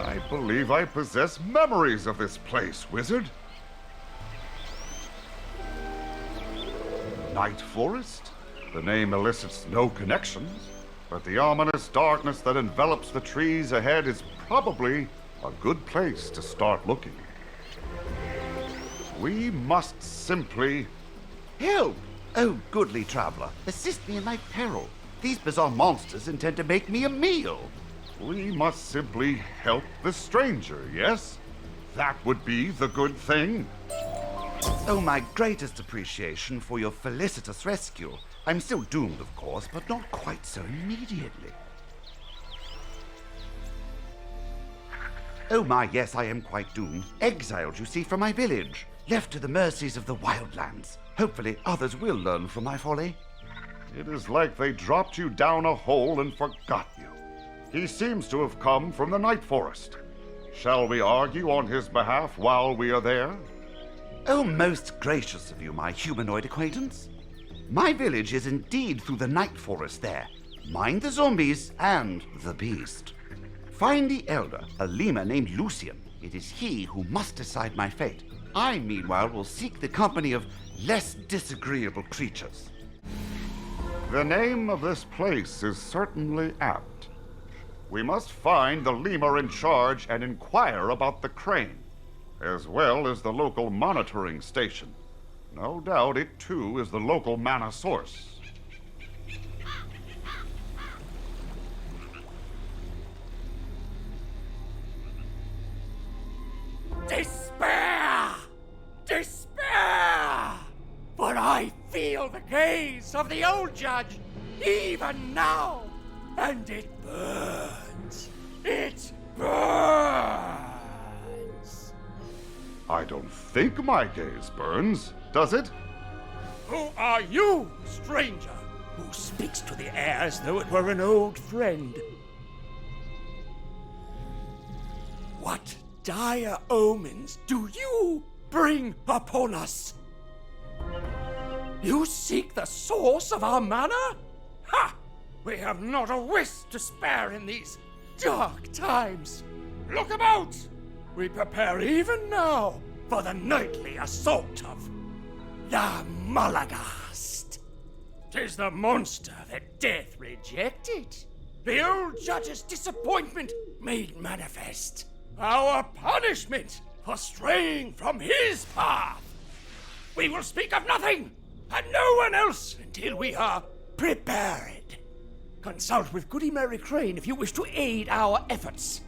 I believe I possess memories of this place, wizard. Night Forest? The name elicits no connections, but the ominous darkness that envelops the trees ahead is probably a good place to start looking. We must simply... Help! Oh, goodly traveler, assist me in my peril. These bizarre monsters intend to make me a meal. We must simply help the stranger, yes? That would be the good thing. Oh, my greatest appreciation for your felicitous rescue. I'm still doomed, of course, but not quite so immediately. Oh my, yes, I am quite doomed. Exiled, you see, from my village. Left to the mercies of the Wildlands. Hopefully others will learn from my folly. It is like they dropped you down a hole and forgot you. He seems to have come from the Night Forest. Shall we argue on his behalf while we are there? Oh, most gracious of you, my humanoid acquaintance. My village is indeed through the Night Forest there. Mind the zombies and the beast. Find the elder, a lemur named Lucian. It is he who must decide my fate. I, meanwhile, will seek the company of less disagreeable creatures. The name of this place is certainly apt. We must find the lemur in charge and inquire about the crane, as well as the local monitoring station. No doubt it, too, is the local mana source. Despair! Despair! For I feel the gaze of the old judge even now, and it burns. It burns. I don't think my gaze burns, does it? Who are you, stranger, who speaks to the air as though it were an old friend? What dire omens do you bring upon us? You seek the source of our mana? Ha! We have not a wisp to spare in these dark times. Look about! We prepare even now for the nightly assault of the Malagast. 'Tis the monster that death rejected. The old judge's disappointment made manifest. Our punishment for straying from his path. We will speak of nothing, and no one else, until we are prepared. Consult with Goody Mary Crane if you wish to aid our efforts.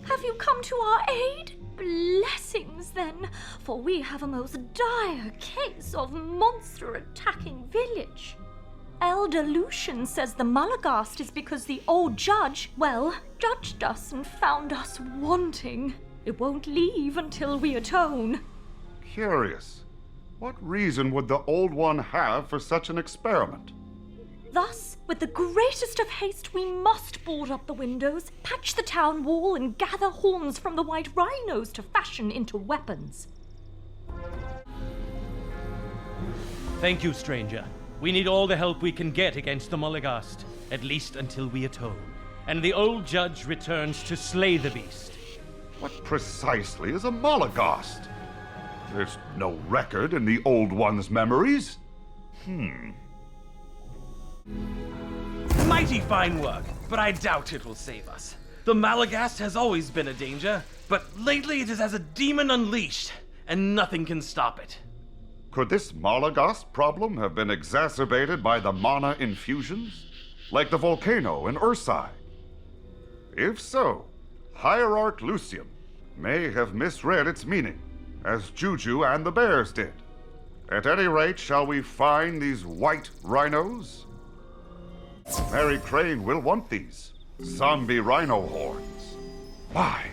Have you come to our aid? Blessings, then, for we have a most dire case of monster attacking village. Elder Lucian says the Malagast is because the old judge, well, judged us and found us wanting. It won't leave until we atone. Curious. What reason would the Old One have for such an experiment? Thus, with the greatest of haste, we must board up the windows, patch the town wall, and gather horns from the white rhinos to fashion into weapons. Thank you, stranger. We need all the help we can get against the Malagast, at least until we atone, and the old judge returns to slay the beast. What precisely is a Malagast? There's no record in the Old One's memories. Mighty fine work, but I doubt it will save us. The Malagast has always been a danger, but lately it is as a demon unleashed, and nothing can stop it. Could this Malagast problem have been exacerbated by the mana infusions? Like the volcano in Ursai? If so, Hierarch Lucian may have misread its meaning, as Juju and the bears did. At any rate, shall we find these white rhinos? Mary Crane will want these zombie rhino horns. Why?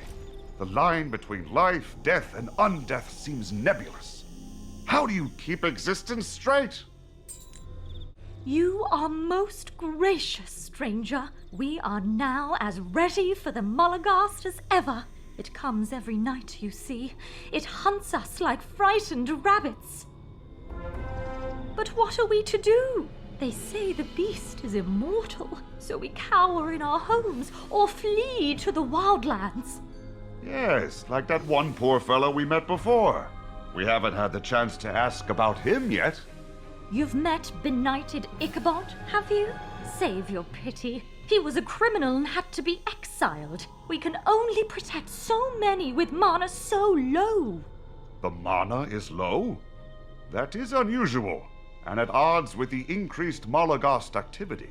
The line between life, death, and undeath seems nebulous. How do you keep existence straight? You are most gracious, stranger. We are now as ready for the Malagast as ever. It comes every night, you see. It hunts us like frightened rabbits. But what are we to do? They say the beast is immortal, so we cower in our homes or flee to the wildlands. Yes, like that one poor fellow we met before. We haven't had the chance to ask about him yet. You've met benighted Ichabod, have you? Save your pity. He was a criminal and had to be exiled. We can only protect so many with mana so low. The mana is low? That is unusual, and at odds with the increased Malagast activity.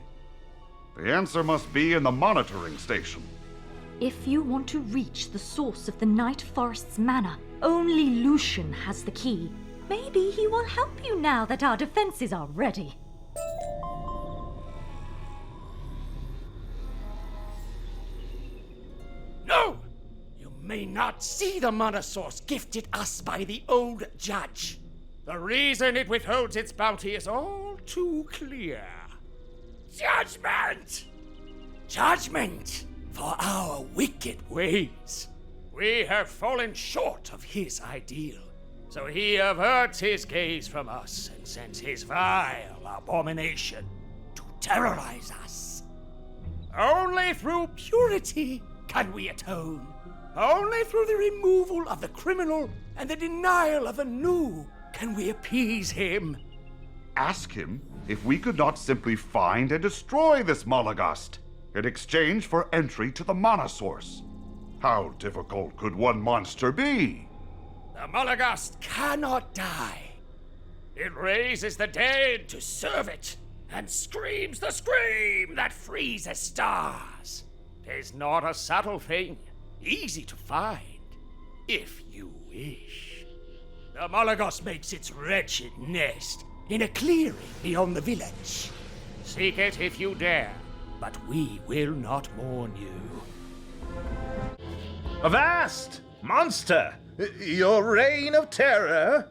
The answer must be in the monitoring station. If you want to reach the source of the Night Forest's mana, only Lucian has the key. Maybe he will help you now that our defenses are ready. No! You may not see the mana source gifted us by the old judge. The reason it withholds its bounty is all too clear. Judgment! Judgment for our wicked ways. We have fallen short of his ideal, so he averts his gaze from us and sends his vile abomination to terrorize us. Only through purity can we atone. Only through the removal of the criminal and the denial of the new can we appease him. Ask him if we could not simply find and destroy this Malagast in exchange for entry to the mana source. How difficult could one monster be? The Malagast cannot die. It raises the dead to serve it and screams the scream that freezes stars. 'Tis not a subtle thing, easy to find, if you wish. The Malagast makes its wretched nest in a clearing beyond the village. Seek it if you dare, but we will not warn you. Avast, monster! Your reign of terror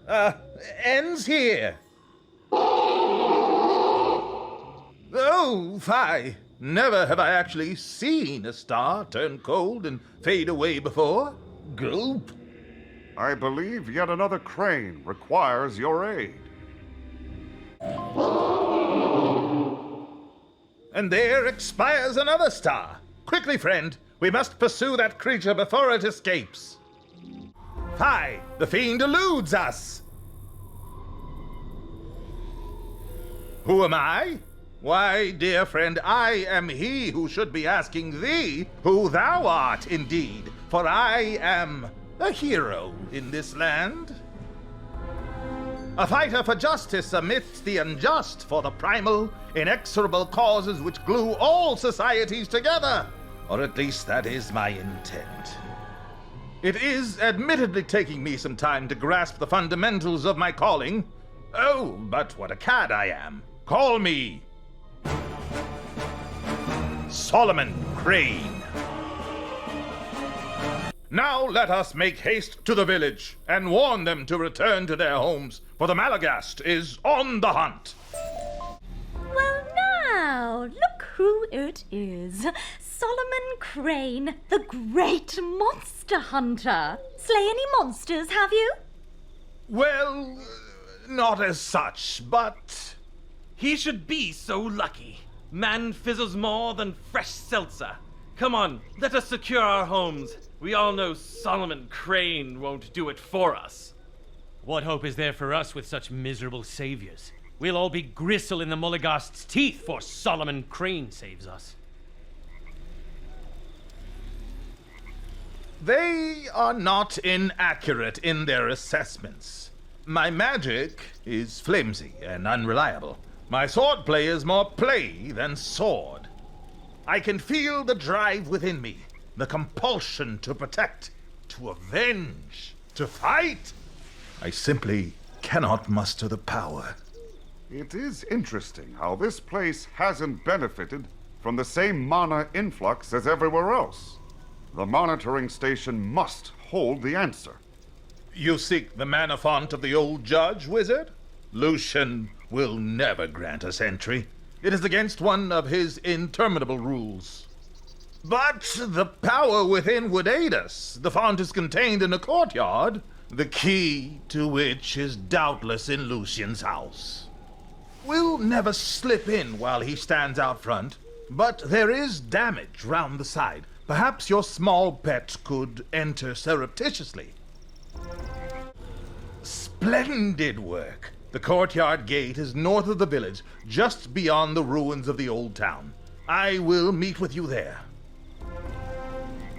ends here. Oh, fie! Never have I actually seen a star turn cold and fade away before. Gulp. I believe yet another crane requires your aid. And there expires another star. Quickly, friend, we must pursue that creature before it escapes. Fie, the fiend eludes us. Who am I? Why, dear friend, I am he who should be asking thee who thou art indeed, for I am a hero in this land. A fighter for justice amidst the unjust, for the primal, inexorable causes which glue all societies together. Or at least that is my intent. It is admittedly taking me some time to grasp the fundamentals of my calling. Oh, but what a cad I am. Call me Solomon Crane. Now let us make haste to the village and warn them to return to their homes, for the Malagast is on the hunt. Well, now, look who it is. Solomon Crane, the great monster hunter. Slay any monsters, have you? Well, not as such, but He should be so lucky. Man fizzles more than fresh seltzer. Come on, let us secure our homes. We all know Solomon Crane won't do it for us. What hope is there for us with such miserable saviors? We'll all be gristle in the Mulligast's teeth for Solomon Crane saves us. they are not inaccurate in their assessments. My magic is flimsy and unreliable. My swordplay is more play than sword. I can feel the drive within me, the compulsion to protect, to avenge, to fight. I simply cannot muster the power. It is interesting how this place hasn't benefited from the same mana influx as everywhere else. The monitoring station must hold the answer. You seek the mana font of the old judge, wizard? Lucian will never grant us entry. It is against one of his interminable rules. But the power within would aid us. The font is contained in a courtyard, the key to which is doubtless in Lucian's house. We'll never slip in while he stands out front, but there is damage round the side. Perhaps your small pet could enter surreptitiously. Splendid work. The courtyard gate is north of the village, just beyond the ruins of the old town. I will meet with you there.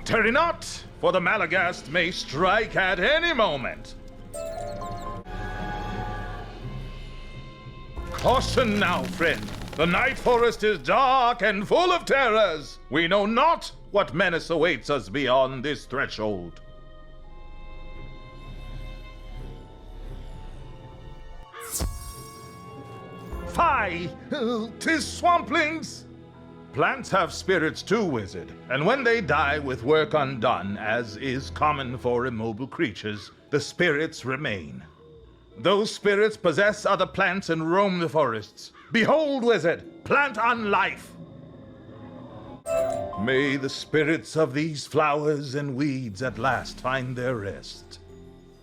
Tarry not, for the Malagast may strike at any moment. Caution now, friend. The night forest is dark and full of terrors. We know not what menace awaits us beyond this threshold. Fie! 'Tis swamplings! Plants have spirits too, wizard, and when they die with work undone, as is common for immobile creatures, the spirits remain. Those spirits possess other plants and roam the forests. Behold, wizard, plant on life! May the spirits of these flowers and weeds at last find their rest.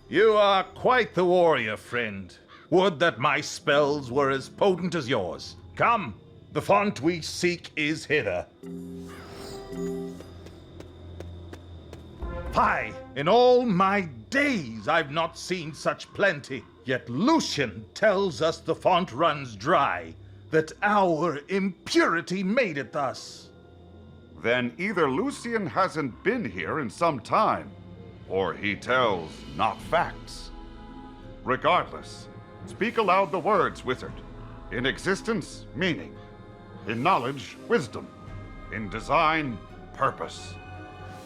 You are quite the warrior, friend. Would that my spells were as potent as yours. Come, the font we seek is hither. Fie, in all my days I've not seen such plenty. Yet Lucian tells us the font runs dry, that our impurity made it thus. Then either Lucian hasn't been here in some time, or he tells not facts. Regardless, speak aloud the words, wizard. In existence, meaning. In knowledge, wisdom. In design, purpose.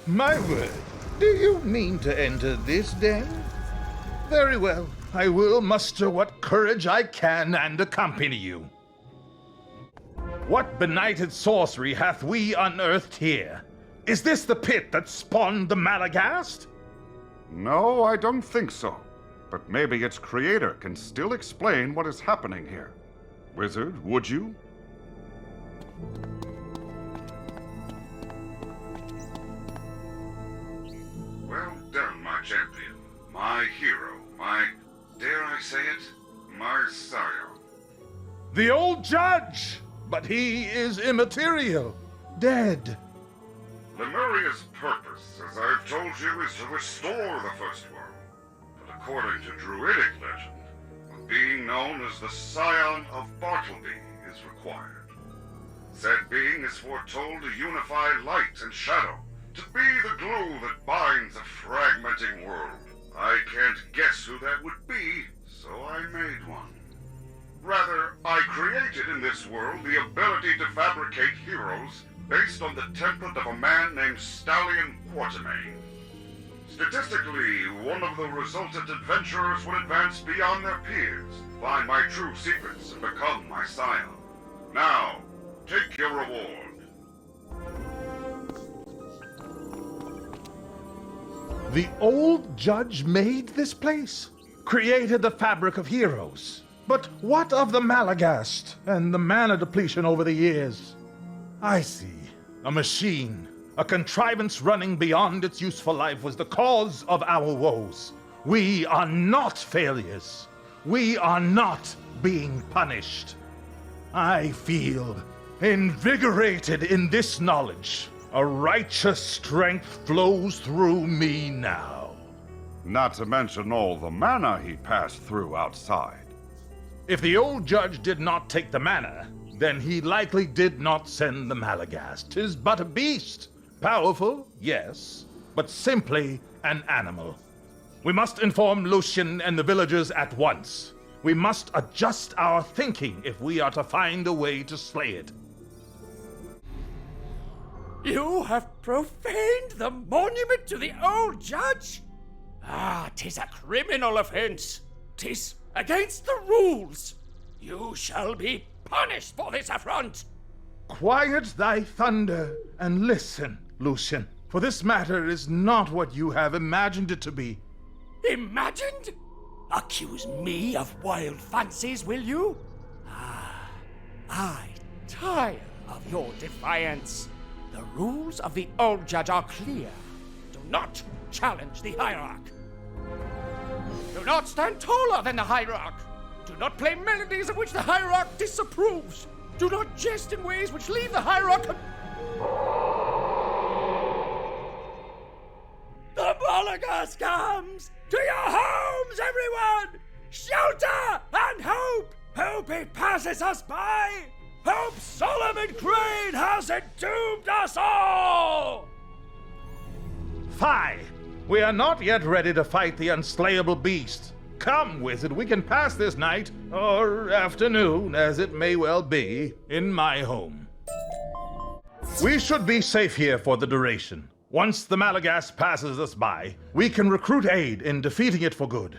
My word, do you mean to enter this den? Very well, I will muster what courage I can and accompany you. What benighted sorcery hath we unearthed here? Is this the pit that spawned the Malagast? No, I don't think so. But maybe its creator can still explain what is happening here. Wizard, would you? Well done, my champion, my hero, my, dare I say it, my sire. The old judge! But he is immaterial, dead. Lemuria's purpose, as I've told you, is to restore the First World. But according to Druidic legend, a being known as the Scion of Bartleby is required. Said being is foretold to unify light and shadow, to be the glue that binds a fragmenting world. I can't guess who that would be, so I made one. Rather, I created in this world the ability to fabricate heroes based on the template of a man named Stallion Quatermain. Statistically, one of the resultant adventurers would advance beyond their peers, find my true secrets, and become my scion. Now, take your reward. The old judge made this place, created the fabric of heroes. But what of the Malagast and the mana depletion over the years? I see. A machine, a contrivance running beyond its useful life was the cause of our woes. We are not failures. We are not being punished. I feel invigorated in this knowledge. A righteous strength flows through me now. Not to mention all the mana he passed through outside. If the old judge did not take the mana, then he likely did not send the Malagast. 'Tis but a beast. Powerful, yes, but simply an animal. We must inform Lucian and the villagers at once. We must adjust our thinking if we are to find a way to slay it. You have profaned the monument to the old judge? Ah, 'tis a criminal offense. 'Tis against the rules. You shall be punished for this affront. Quiet thy thunder and listen, Lucian, for this matter is not what you have imagined it to be. Imagined? Accuse me of wild fancies, will you? Ah, I tire of your defiance. The rules of the old judge are clear. Do not challenge the hierarch. Do not stand taller than the hierarch. Do not play melodies of which the Hierarch disapproves. Do not jest in ways which leave the Hierarch... The Malagas comes! To your homes, everyone! Shelter and hope! Hope it passes us by! Hope Solomon Crane has entombed us all! Fie! We are not yet ready to fight the unslayable beast. Come, wizard, we can pass this night, or afternoon, as it may well be, in my home. We should be safe here for the duration. Once the Malagast passes us by, we can recruit aid in defeating it for good.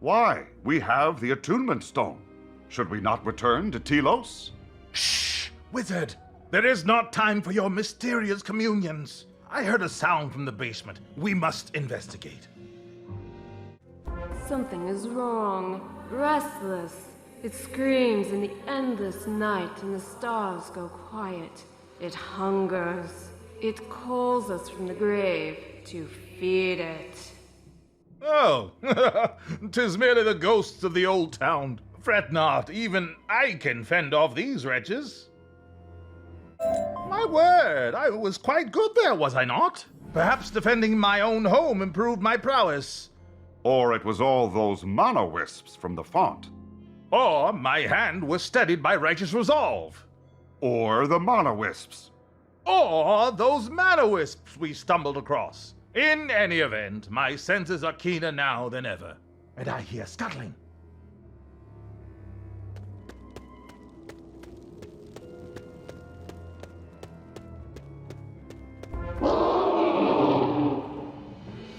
Why? We have the attunement stone. Should we not return to Telos? Shh! Wizard! There is not time for your mysterious communions. I heard a sound from the basement. We must investigate. Something is wrong. Restless. It screams in the endless night and the stars go quiet. It hungers. It calls us from the grave to feed it. Oh, 'tis merely the ghosts of the old town. Fret not, even I can fend off these wretches. My word, I was quite good there, was I not? Perhaps defending my own home improved my prowess. Or it was all those mana wisps from the font. Or my hand was steadied by righteous resolve. Or the mana wisps. Or those mana wisps we stumbled across. In any event, my senses are keener now than ever. And I hear scuttling.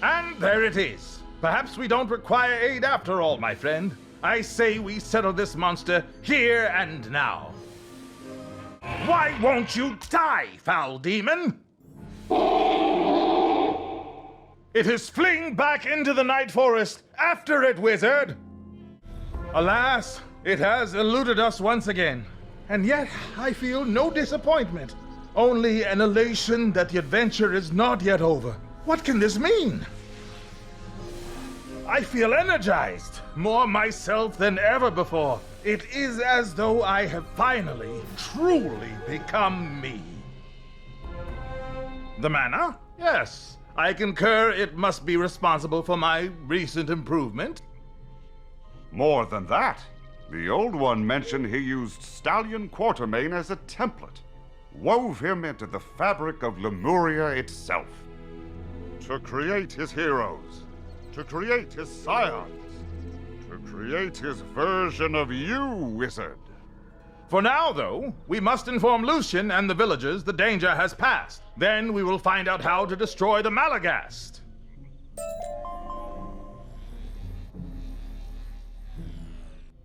And there it is. Perhaps we don't require aid after all, my friend. I say we settle this monster here and now. Why won't you die, foul demon? It is fleeing back into the night forest. After it, wizard! Alas, it has eluded us once again. And yet, I feel no disappointment. Only an elation that the adventure is not yet over. What can this mean? I feel energized, more myself than ever before. It is as though I have finally, truly become me. The mana? Yes, I concur it must be responsible for my recent improvement. More than that, the old one mentioned he used Stallion Quartermain as a template, wove him into the fabric of Lemuria itself. To create his heroes, to create his scions, to create his version of you, wizard. For now, though, we must inform Lucian and the villagers the danger has passed. Then we will find out how to destroy the Malagast.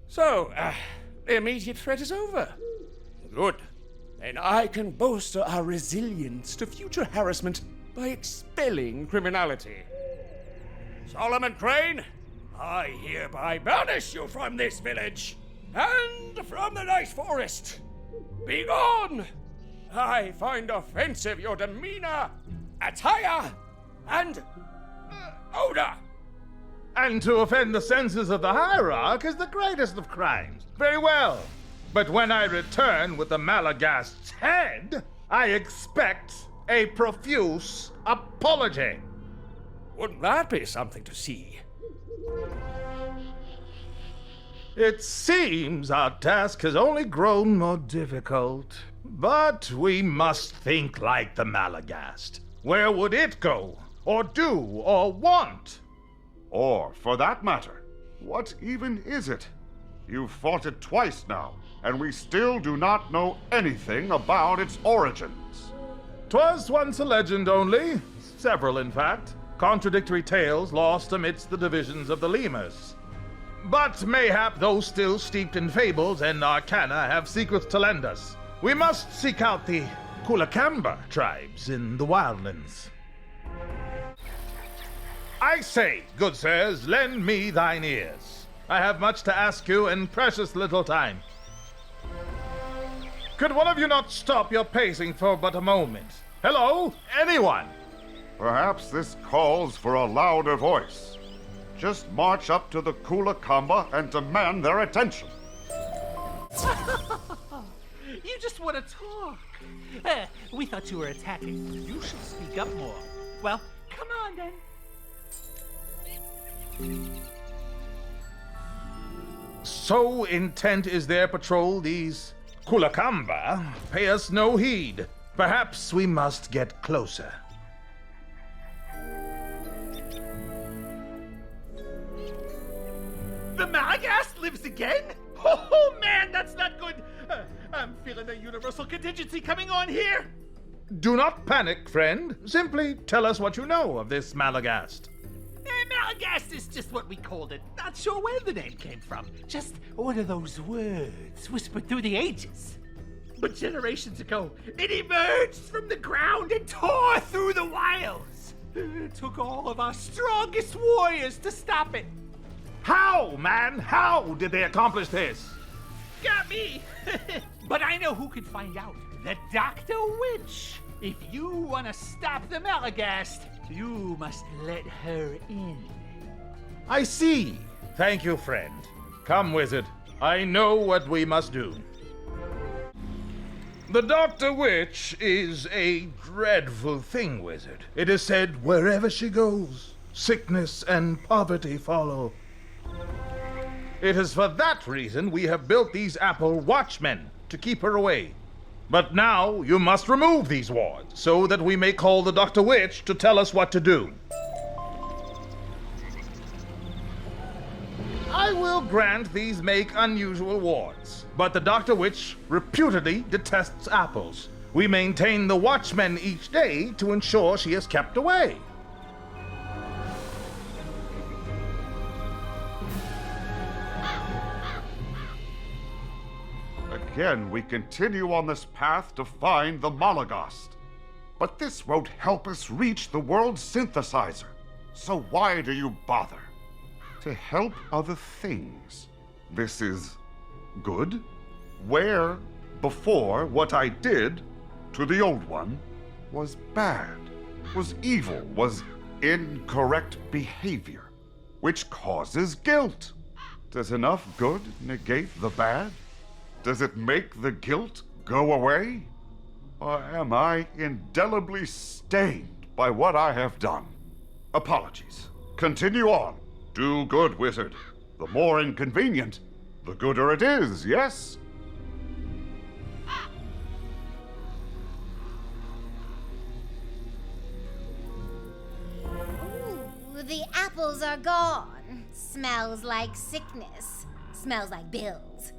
So, the immediate threat is over. Good. Then I can bolster our resilience to future harassment by expelling criminality. Solomon Crane, I hereby banish you from this village and from the Night Forest. Be gone! I find offensive your demeanor, attire, and odor. And to offend the senses of the Hierarch is the greatest of crimes. Very well. But when I return with the Malagast's head, I expect a profuse apology. Wouldn't that be something to see? It seems our task has only grown more difficult. But we must think like the Malagast. Where would it go, or do, or want? Or, for that matter, what even is it? You've fought it twice now, and we still do not know anything about its origins. 'Twas once a legend only, several in fact, contradictory tales lost amidst the divisions of the lemurs. But mayhap those still steeped in fables and arcana have secrets to lend us. We must seek out the Kulakamba tribes in the Wildlands. I say, good sirs, lend me thine ears. I have much to ask you in precious little time. Could one of you not stop your pacing for but a moment? Hello? Anyone? Perhaps this calls for a louder voice. Just march up to the Kulakamba and demand their attention. You just want to talk. We thought you were attacking. You should speak up more. Well, come on then. So intent is their patrol, these Kulakamba pay us no heed. Perhaps we must get closer. The Malagast lives again? Oh man, that's not good. I'm feeling a universal contingency coming on here. Do not panic, friend. Simply tell us what you know of this Malagast. Malagast is just what we called it. Not sure where the name came from. Just one of those words whispered through the ages. But generations ago, it emerged from the ground and tore through the wilds. It took all of our strongest warriors to stop it. How, man? How did they accomplish this? Got me! But I know who could find out. The Dr. Witch. If you want to stop the Malagast, you must let her in. I see. Thank you, friend. Come, wizard. I know what we must do. The Dr. Witch is a dreadful thing, wizard. It is said wherever she goes, sickness and poverty follow. It is for that reason we have built these apple watchmen to keep her away. But now you must remove these wards so that we may call the Dr. Witch to tell us what to do. I will grant these make unusual wards, but the Dr. Witch reputedly detests apples. We maintain the watchmen each day to ensure she is kept away. Again, we continue on this path to find the Malagast. But this won't help us reach the world's synthesizer. So why do you bother? To help other things. This is good? Where, before, what I did to the old one was bad, was evil, was incorrect behavior, which causes guilt. Does enough good negate the bad? Does it make the guilt go away? Or am I indelibly stained by what I have done? Apologies. Continue on. Do good, wizard. The more inconvenient, the gooder it is, yes? Ooh, the apples are gone. Smells like sickness. Smells like bills.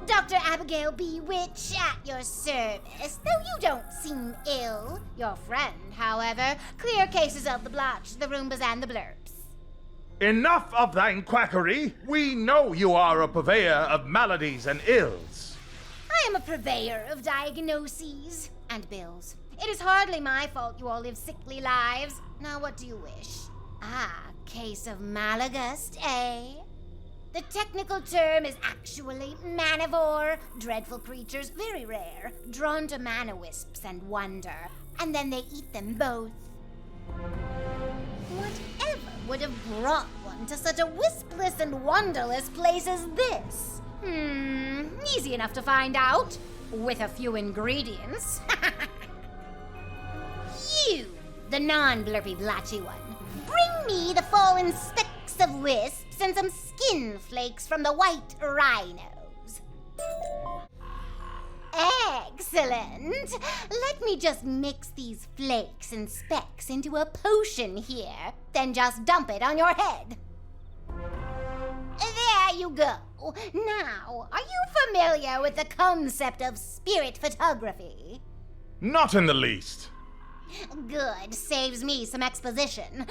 Dr. Abigail B. Witch at your service, though you don't seem ill. Your friend, however, clear cases of the blotch, the roombas, and the blurbs. Enough of thine quackery! We know you are a purveyor of maladies and ills. I am a purveyor of diagnoses and bills. It is hardly my fault you all live sickly lives. Now what do you wish? Ah, case of Malagast, eh? The technical term is actually manivore. Dreadful creatures, very rare, drawn to mana wisps and wonder, and then they eat them both. Whatever would have brought one to such a wispless and wonderless place as this? Easy enough to find out, with a few ingredients. You, the non-blurpy blotchy one, bring me the fallen specks of wisps and some skin flakes from the white rhinos. Excellent! Let me just mix these flakes and specks into a potion here, then just dump it on your head. There you go. Now, are you familiar with the concept of spirit photography? Not in the least. Good, saves me some exposition.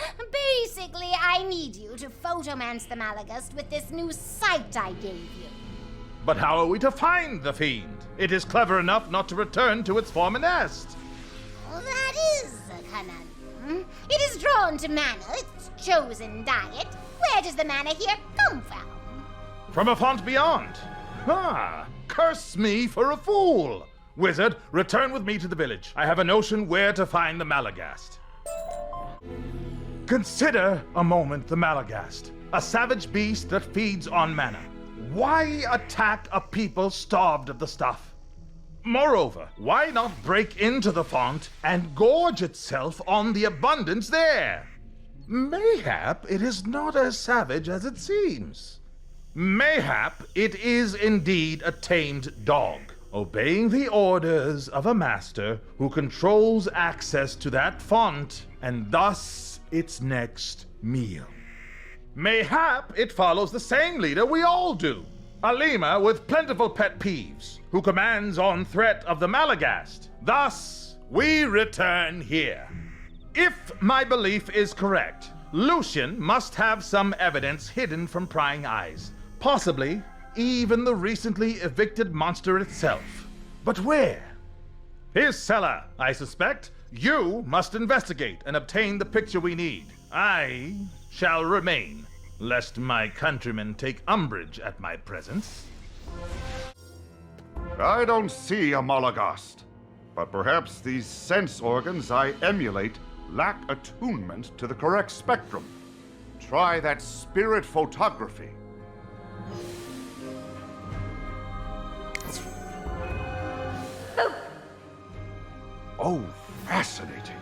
Basically, I need you to photomance the Malagast with this new sight I gave you. But how are we to find the fiend? It is clever enough not to return to its former nest. That is a conundrum. It is drawn to mana, its chosen diet. Where does the mana here come from? From a font beyond. Ah, curse me for a fool. Wizard, return with me to the village. I have a notion where to find the Malagast. Consider a moment the Malagast, a savage beast that feeds on mana. Why attack a people starved of the stuff? Moreover, why not break into the font and gorge itself on the abundance there? Mayhap it is not as savage as it seems. Mayhap it is indeed a tamed dog, obeying the orders of a master who controls access to that font and thus its next meal. Mayhap it follows the same leader we all do, a lemur with plentiful pet peeves, who commands on threat of the Malagast. Thus, we return here. If my belief is correct, Lucian must have some evidence hidden from prying eyes. Possibly even the recently evicted monster itself. But where? His cellar, I suspect. You must investigate and obtain the picture we need. I shall remain, lest my countrymen take umbrage at my presence. I don't see a Malagast, but perhaps these sense organs I emulate lack attunement to the correct spectrum. Try that spirit photography. Oh, fascinating.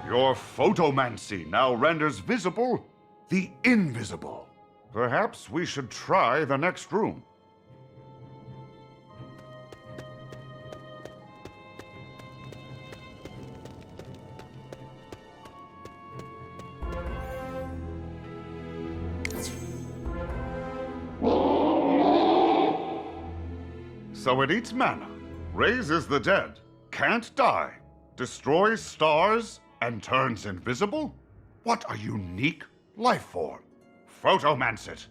Your photomancy now renders visible the invisible. Perhaps we should try the next room. So it eats mana, raises the dead, can't die, destroys stars, and turns invisible? What a unique life form. Photomance it.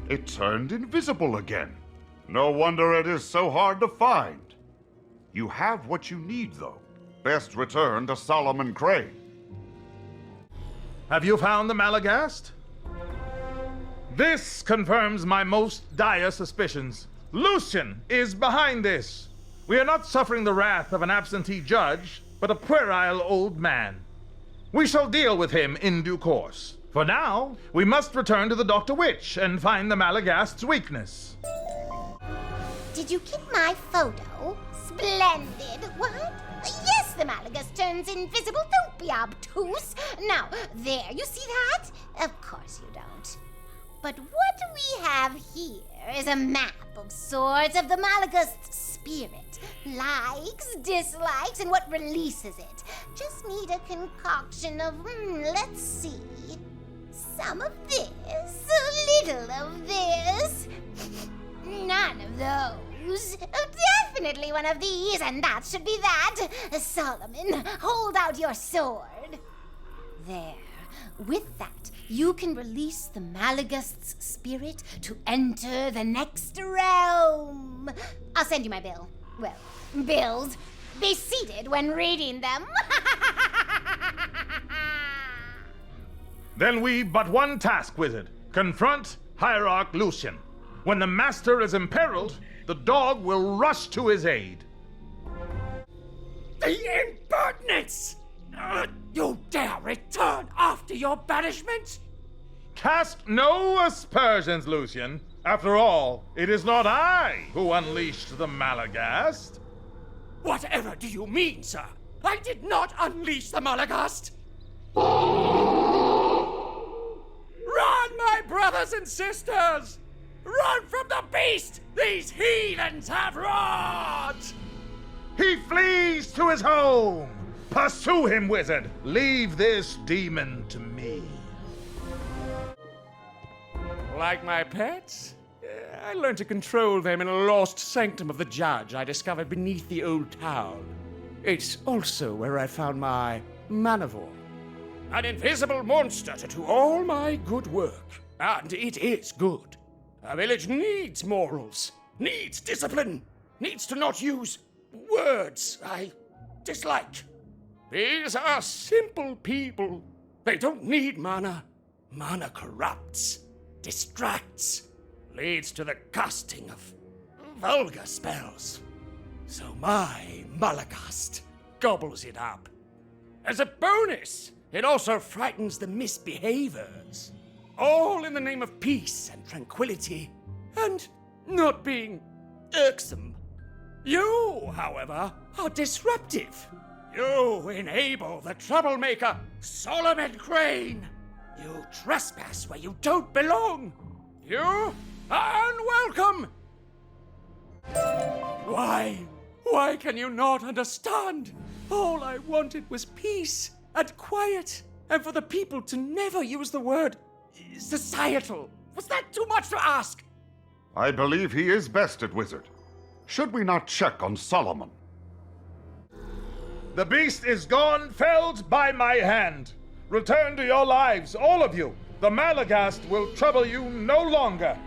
It turned invisible again. No wonder it is so hard to find. You have what you need, though. Best return to Solomon Crane. Have you found the Malagast? This confirms my most dire suspicions. Lucian is behind this. We are not suffering the wrath of an absentee judge, but a puerile old man. We shall deal with him in due course. For now, we must return to the Dr. Witch and find the Malagast's weakness. Did you get my photo? Splendid. What? Yes, the Malagast turns invisible. Don't be obtuse. Now, there, you see that? Of course you don't. But what we have here is a map of sorts of the Malagast's spirit. Likes, dislikes, and what releases it. Just need a concoction of, let's see. Some of this, a little of this. None of those. Definitely one of these, and that should be that. Solomon, hold out your sword. There. With that, you can release the Malagast's spirit to enter the next realm. I'll send you my bill. Well, bills. Be seated when reading them. Then we've but one task, Wizard. Confront Hierarch Lucian. When the Master is imperiled, the dog will rush to his aid. The impertinence! You dare return after your banishment? Cast no aspersions, Lucian. After all, it is not I who unleashed the Malagast. Whatever do you mean, sir? I did not unleash the Malagast! Run, my brothers and sisters! Run from the beast! These heathens have wrought! He flees to his home! Pursue him, wizard! Leave this demon to me. Like my pets? I learned to control them in a lost sanctum of the judge I discovered beneath the old town. It's also where I found my manivore. An invisible monster to do all my good work. And it is good. A village needs morals, needs discipline, needs to not use words I dislike. These are simple people. They don't need mana. Mana corrupts. distracts, leads to the casting of vulgar spells. So my Malagast gobbles it up. As a bonus, it also frightens the misbehavers. All in the name of peace and tranquility, and not being irksome. You, however, are disruptive. You enable the troublemaker, Solomon Crane. You trespass where you don't belong. You are unwelcome. Why can you not understand? All I wanted was peace and quiet, and for the people to never use the word societal. Was that too much to ask? I believe he is bested, Wizard. Should we not check on Solomon? The beast is gone, felled by my hand. Return to your lives, all of you. The Malagast will trouble you no longer.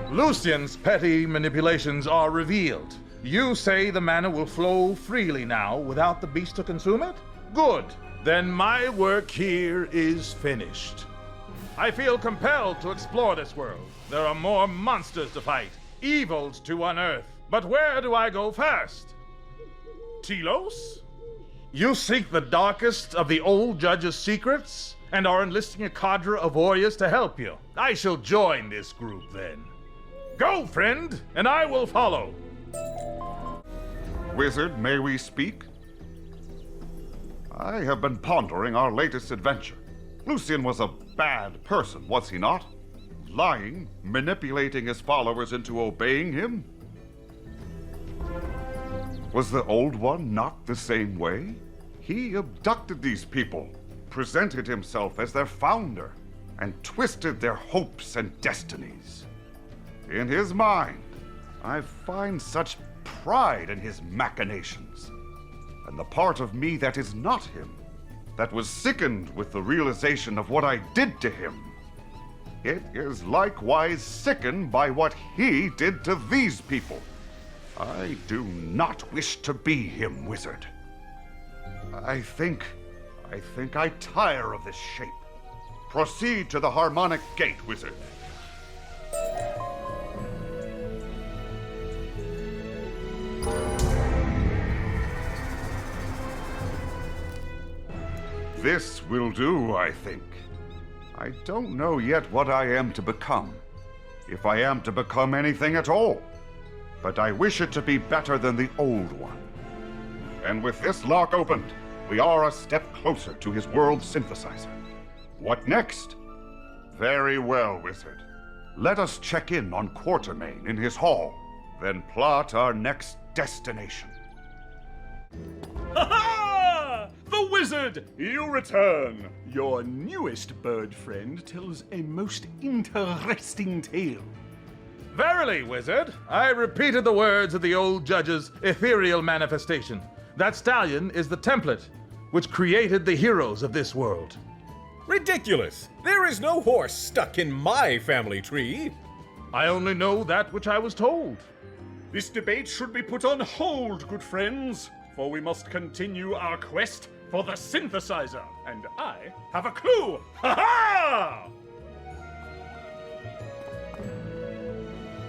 Lucian's petty manipulations are revealed. You say the mana will flow freely now without the beast to consume it? Good. Then my work here is finished. I feel compelled to explore this world. There are more monsters to fight, evils to unearth. But where do I go first? Telos? You seek the darkest of the old judge's secrets and are enlisting a cadre of warriors to help you. I shall join this group then. Go, friend, and I will follow. Wizard, may we speak? I have been pondering our latest adventure. Lucian was a bad person, was he not? Lying, manipulating his followers into obeying him? Was the Old One not the same way? He abducted these people, presented himself as their founder, and twisted their hopes and destinies. In his mind, I find such pride in his machinations, and the part of me that is not him, that was sickened with the realization of what I did to him, it is likewise sickened by what he did to these people. I do not wish to be him, Wizard. I think I tire of this shape. Proceed to the Harmonic Gate, Wizard. This will do, I think. I don't know yet what I am to become, if I am to become anything at all. But I wish it to be better than the Old One. And with this lock opened, we are a step closer to his world synthesizer. What next? Very well, Wizard. Let us check in on Quartermain in his hall, then plot our next destination. Ha-ha! The Wizard! You return! Your newest bird friend tells a most interesting tale. Verily, Wizard, I repeated the words of the old judge's ethereal manifestation. That stallion is the template which created the heroes of this world. Ridiculous! There is no horse stuck in my family tree. I only know that which I was told. This debate should be put on hold, good friends, for we must continue our quest for the synthesizer, and I have a clue! Ha-ha!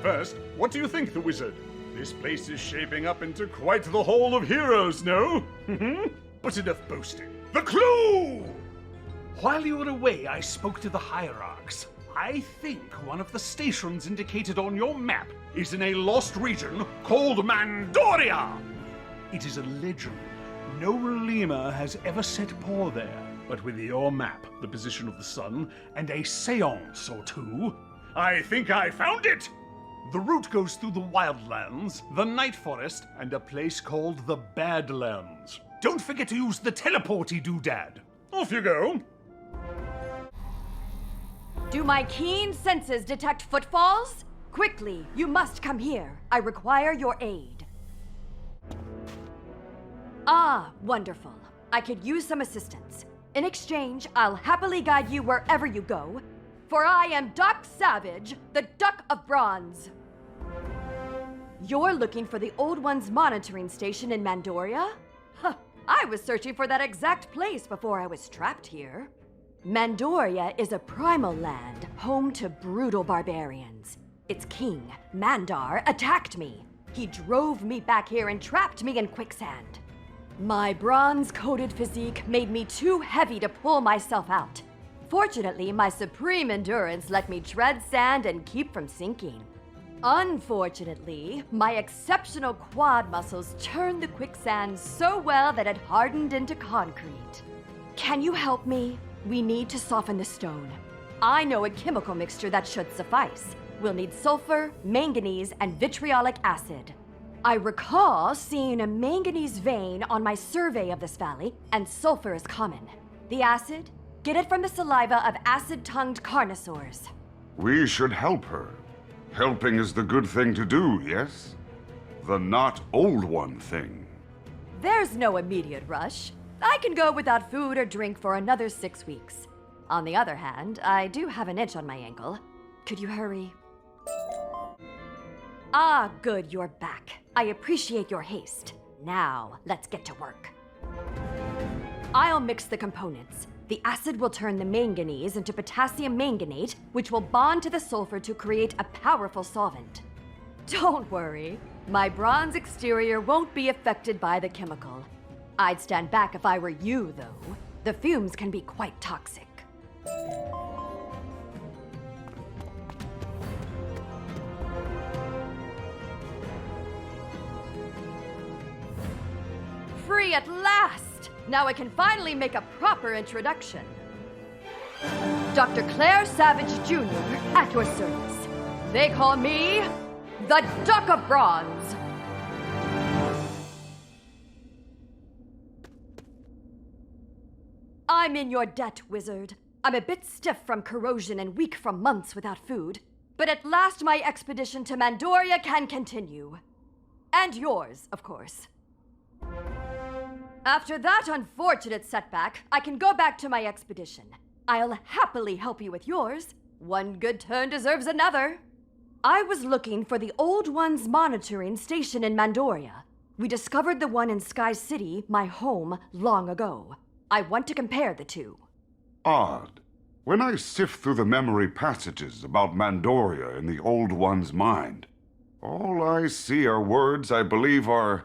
First, what do you think, the Wizard? This place is shaping up into quite the Hall of Heroes, no? But enough boasting. The clue! While you were away, I spoke to the hierarchs. I think one of the stations indicated on your map is in a lost region called Mandoria. It is a legend. No lemur has ever set paw there. But with your map, the position of the sun, and a seance or two, I think I found it! The route goes through the Wildlands, the Night Forest, and a place called the Badlands. Don't forget to use the teleporty doodad. Off you go. Do my keen senses detect footfalls? Quickly, you must come here. I require your aid. Ah, wonderful. I could use some assistance. In exchange, I'll happily guide you wherever you go, for I am Duck Savage, the Duck of Bronze. You're looking for the Old One's monitoring station in Mandoria? Huh, I was searching for that exact place before I was trapped here. Mandoria is a primal land, home to brutal barbarians. Its king, Mandar, attacked me. He drove me back here and trapped me in quicksand. My bronze-coated physique made me too heavy to pull myself out. Fortunately, my supreme endurance let me tread sand and keep from sinking. Unfortunately, my exceptional quad muscles turned the quicksand so well that it hardened into concrete. Can you help me? We need to soften the stone. I know a chemical mixture that should suffice. We'll need sulfur, manganese, and vitriolic acid. I recall seeing a manganese vein on my survey of this valley, and sulfur is common. The acid? Get it from the saliva of acid-tongued carnosaurs. We should help her. Helping is the good thing to do, yes? The not old one thing. There's no immediate rush. I can go without food or drink for another 6 weeks. On the other hand, I do have an itch on my ankle. Could you hurry? Ah, good, you're back. I appreciate your haste. Now, let's get to work. I'll mix the components. The acid will turn the manganese into potassium manganate, which will bond to the sulfur to create a powerful solvent. Don't worry, my bronze exterior won't be affected by the chemical. I'd stand back if I were you, though. The fumes can be quite toxic. Free at last! Now I can finally make a proper introduction. Dr. Claire Savage Jr. at your service. They call me the Duck of Bronze. I'm in your debt, wizard. I'm a bit stiff from corrosion and weak from months without food, but at last my expedition to Mandoria can continue. And yours, of course. After that unfortunate setback, I can go back to my expedition. I'll happily help you with yours. One good turn deserves another. I was looking for the Old One's monitoring station in Mandoria. We discovered the one in Sky City, my home, long ago. I want to compare the two. Odd. When I sift through the memory passages about Mandoria in the Old One's mind, all I see are words I believe are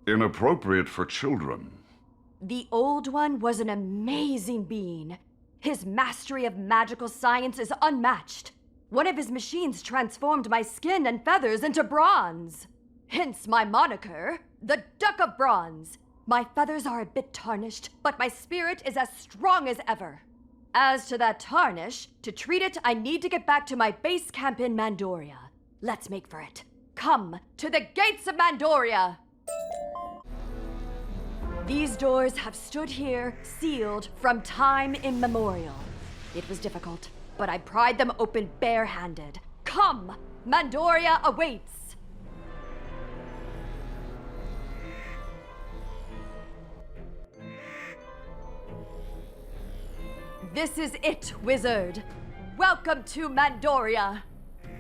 inappropriate for children. The Old One was an amazing being. His mastery of magical science is unmatched. One of his machines transformed my skin and feathers into bronze. Hence my moniker, the Duck of Bronze. My feathers are a bit tarnished, but my spirit is as strong as ever. As to that tarnish, to treat it, I need to get back to my base camp in Mandoria. Let's make for it. Come to the gates of Mandoria! These doors have stood here, sealed, from time immemorial. It was difficult, but I pried them open bare-handed. Come! Mandoria awaits! This is it, wizard. Welcome to Mandoria.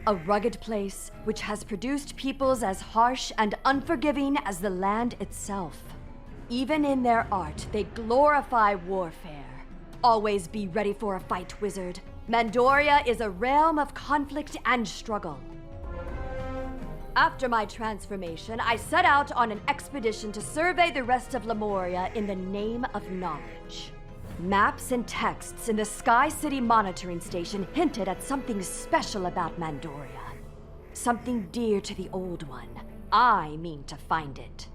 A rugged place which has produced peoples as harsh and unforgiving as the land itself. Even in their art, they glorify warfare. Always be ready for a fight, wizard. Mandoria is a realm of conflict and struggle. After my transformation, I set out on an expedition to survey the rest of Lemuria in the name of knowledge. Maps and texts in the Sky City monitoring station hinted at something special about Mandoria. Something dear to the Old One. I mean to find it.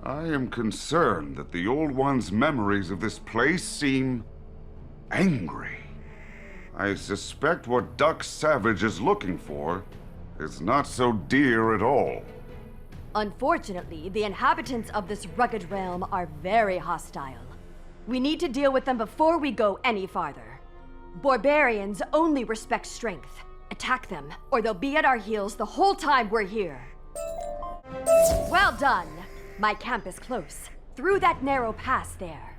I am concerned that the Old One's memories of this place seem angry. I suspect what Duck Savage is looking for is not so dear at all. Unfortunately, the inhabitants of this rugged realm are very hostile. We need to deal with them before we go any farther. Barbarians only respect strength. Attack them, or they'll be at our heels the whole time we're here. Well done! My camp is close. Through that narrow pass there.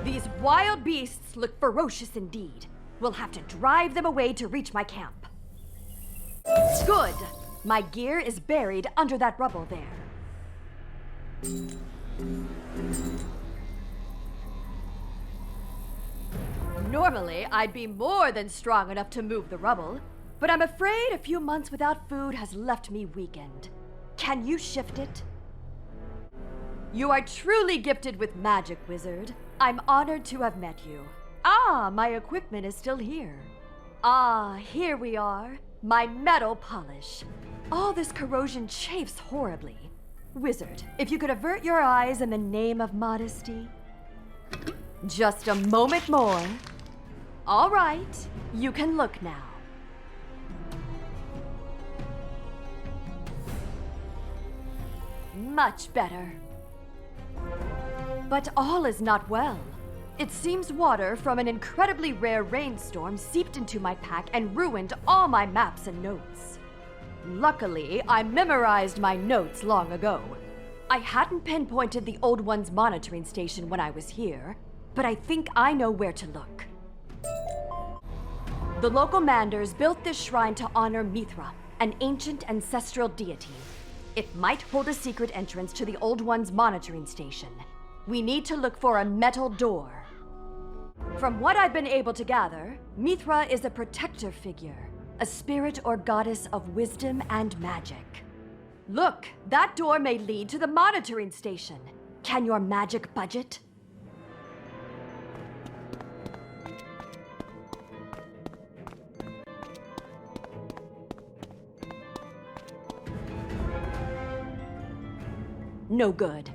These wild beasts look ferocious indeed. We'll have to drive them away to reach my camp. Good! My gear is buried under that rubble there. Normally, I'd be more than strong enough to move the rubble, but I'm afraid a few months without food has left me weakened. Can you shift it? You are truly gifted with magic, wizard. I'm honored to have met you. Ah, my equipment is still here. Ah, here we are. My metal polish. All this corrosion chafes horribly. Wizard, if you could avert your eyes in the name of modesty. Just a moment more. All right, you can look now. Much better. But all is not well. It seems water from an incredibly rare rainstorm seeped into my pack and ruined all my maps and notes. Luckily, I memorized my notes long ago. I hadn't pinpointed the Old One's monitoring station when I was here, but I think I know where to look. The local Manders built this shrine to honor Mithra, an ancient ancestral deity. It might hold a secret entrance to the Old One's monitoring station. We need to look for a metal door. From what I've been able to gather, Mithra is a protector figure, a spirit or goddess of wisdom and magic. Look, that door may lead to the monitoring station. Can your magic budget? No good.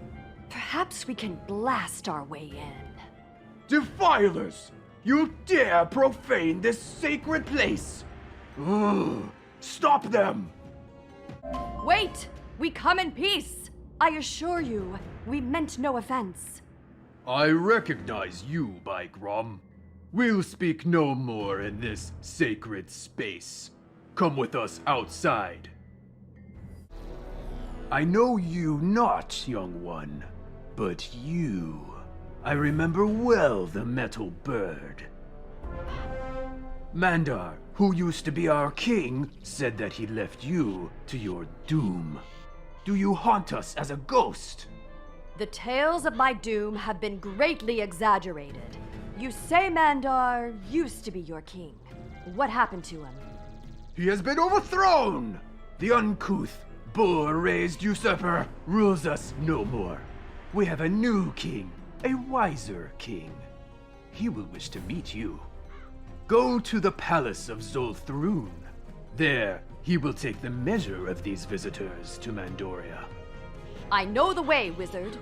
Perhaps we can blast our way in. Defilers! You dare profane this sacred place! Ugh. Stop them! Wait! We come in peace! I assure you, we meant no offense. I recognize you, Bygrom. We'll speak no more in this sacred space. Come with us outside. I know you not, young one, but you. I remember well the metal bird. Mandar, who used to be our king, said that he left you to your doom. Do you haunt us as a ghost? The tales of my doom have been greatly exaggerated. You say Mandar used to be your king. What happened to him? He has been overthrown! The uncouth, bull-raised usurper rules us no more. We have a new king, a wiser king. He will wish to meet you. Go to the palace of Zolthrun. There, he will take the measure of these visitors to Mandoria. I know the way, wizard.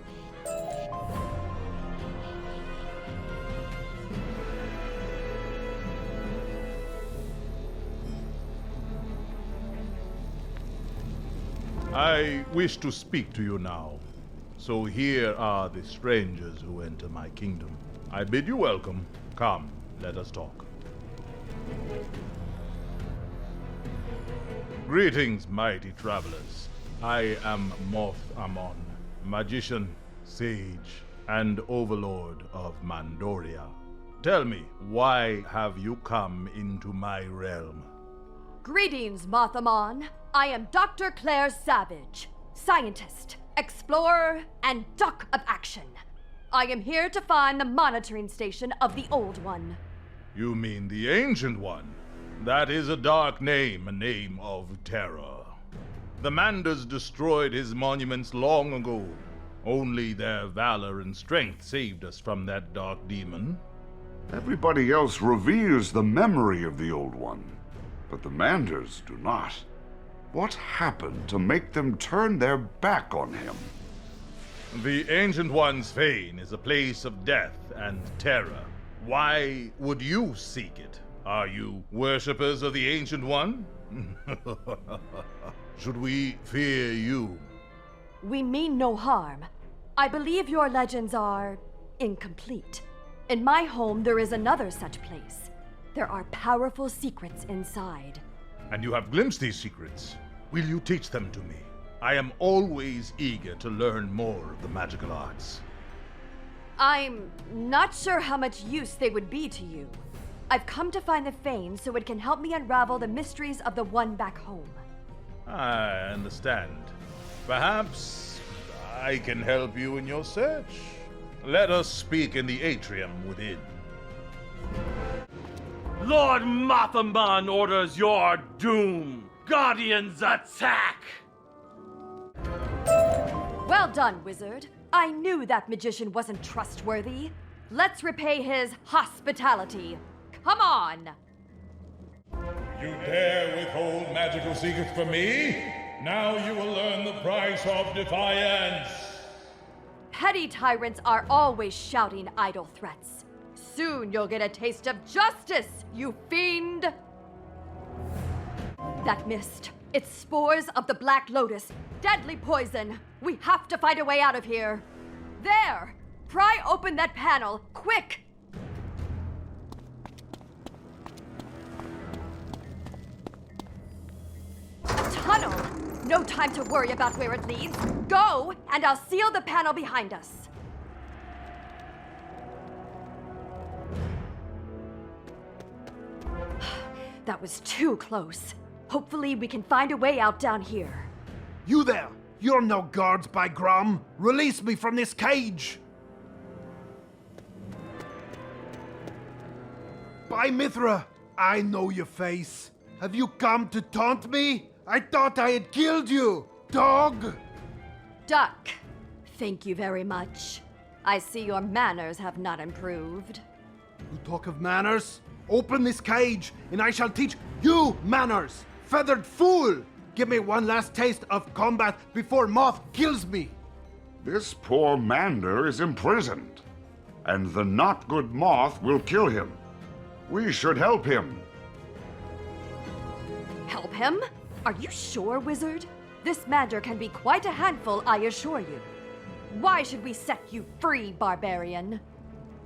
I wish to speak to you now. So here are the strangers who enter my kingdom. I bid you welcome. Come, let us talk. Greetings, mighty travelers. I am Moth Amon, magician, sage, and overlord of Mandoria. Tell me, why have you come into my realm? Greetings, Mothamon. I am Dr. Claire Savage, scientist, explorer, and duck of action. I am here to find the monitoring station of the Old One. You mean the Ancient One? That is a dark name, a name of terror. The Manders destroyed his monuments long ago. Only their valor and strength saved us from that dark demon. Everybody else reveres the memory of the Old One, but the Manders do not. What happened to make them turn their back on him? The Ancient One's fane is a place of death and terror. Why would you seek it? Are you worshippers of the Ancient One? Should we fear you? We mean no harm. I believe your legends are incomplete. In my home, there is another such place. There are powerful secrets inside. And you have glimpsed these secrets. Will you teach them to me? I am always eager to learn more of the magical arts. I'm not sure how much use they would be to you. I've come to find the fane so it can help me unravel the mysteries of the one back home. I understand. Perhaps I can help you in your search. Let us speak in the atrium within. Lord Mothamon orders your doom. Guardians, attack! Well done, wizard. I knew that magician wasn't trustworthy. Let's repay his hospitality. Come on! You dare withhold magical secrets from me? Now you will learn the price of defiance. Petty tyrants are always shouting idle threats. Soon you'll get a taste of justice, you fiend! That mist. It's spores of the Black Lotus. Deadly poison. We have to find a way out of here. There! Pry open that panel, quick! Tunnel! No time to worry about where it leads. Go, and I'll seal the panel behind us. That was too close. Hopefully we can find a way out down here. You there! You're no guards by Grom! Release me from this cage! By Mithra! I know your face. Have you come to taunt me? I thought I had killed you! Dog! Duck, thank you very much. I see your manners have not improved. You talk of manners? Open this cage, and I shall teach you manners! Feathered fool! Give me one last taste of combat before Moth kills me! This poor Mander is imprisoned, and the not good Moth will kill him. We should help him. Help him? Are you sure, wizard? This Mander can be quite a handful, I assure you. Why should we set you free, barbarian?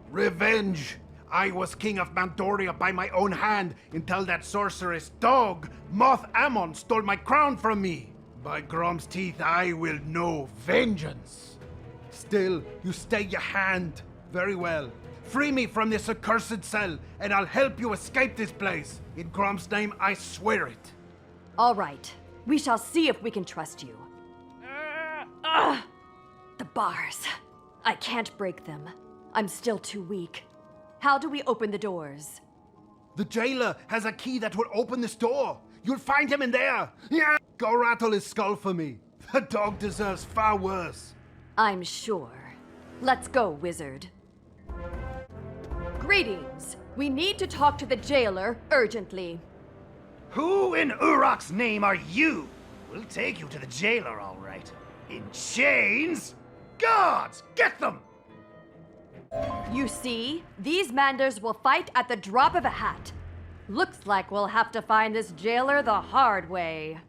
Revenge! I was king of Mandoria by my own hand until that sorceress dog, Moth Ammon, stole my crown from me. By Grom's teeth, I will know vengeance. Still, you stay your hand. Very well. Free me from this accursed cell, and I'll help you escape this place. In Grom's name, I swear it. All right. We shall see if we can trust you. The bars. I can't break them. I'm still too weak. How do we open the doors? The jailer has a key that will open this door. You'll find him in there. Yeah. Go rattle his skull for me. The dog deserves far worse. I'm sure. Let's go, wizard. Greetings. We need to talk to the jailer urgently. Who in Urok's name are you? We'll take you to the jailer, all right. In chains? Guards, get them! You see, these Manders will fight at the drop of a hat. Looks like we'll have to find this jailer the hard way.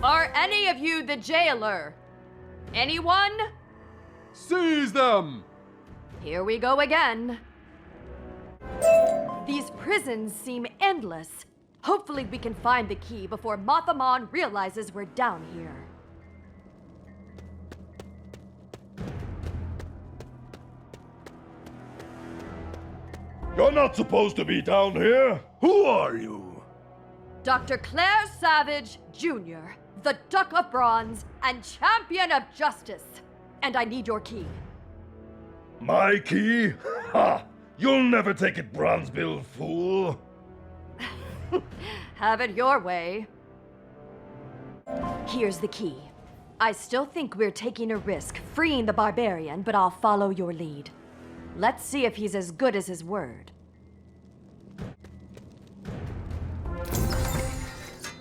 Are any of you the jailer? Anyone? Seize them! Here we go again. These prisons seem endless. Hopefully we can find the key before Mothamon realizes we're down here. You're not supposed to be down here. Who are you? Dr. Claire Savage, Jr., the Duck of Bronze and Champion of Justice. And I need your key. My key? Ha! You'll never take it, Bronzebill, fool. Have it your way. Here's the key. I still think we're taking a risk freeing the barbarian, but I'll follow your lead. Let's see if he's as good as his word.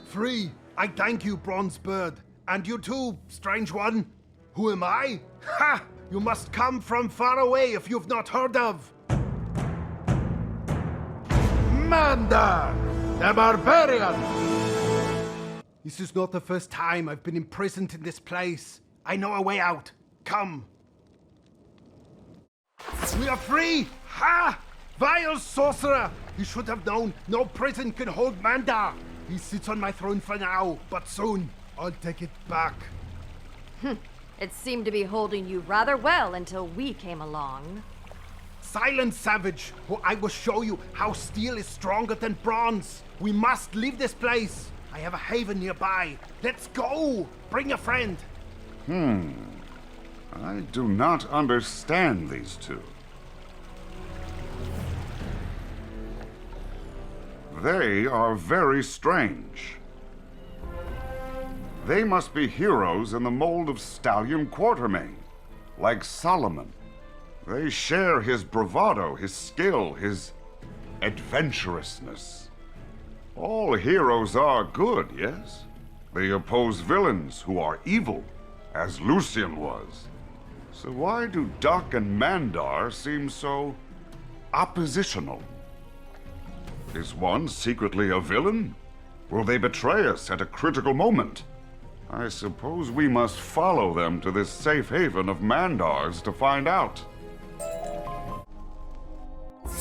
Free! I thank you, Bronze Bird. And you too, strange one. Who am I? Ha! You must come from far away if you've not heard of Manda, the barbarian! This is not the first time I've been imprisoned in this place. I know a way out. Come. We are free! Ha! Vile sorcerer! You should have known no prison can hold Manda. He sits on my throne for now, but soon I'll take it back. It seemed to be holding you rather well until we came along. Silence, savage, or I will show you how steel is stronger than bronze. We must leave this place. I have a haven nearby. Let's go! Bring a friend. I do not understand these two. They are very strange. They must be heroes in the mold of Stallion Quartermain, like Solomon. They share his bravado, his skill, his adventurousness. All heroes are good, yes? They oppose villains who are evil, as Lucian was. So why do Duck and Mandar seem so oppositional? Is one secretly a villain? Will they betray us at a critical moment? I suppose we must follow them to this safe haven of Mandar's to find out.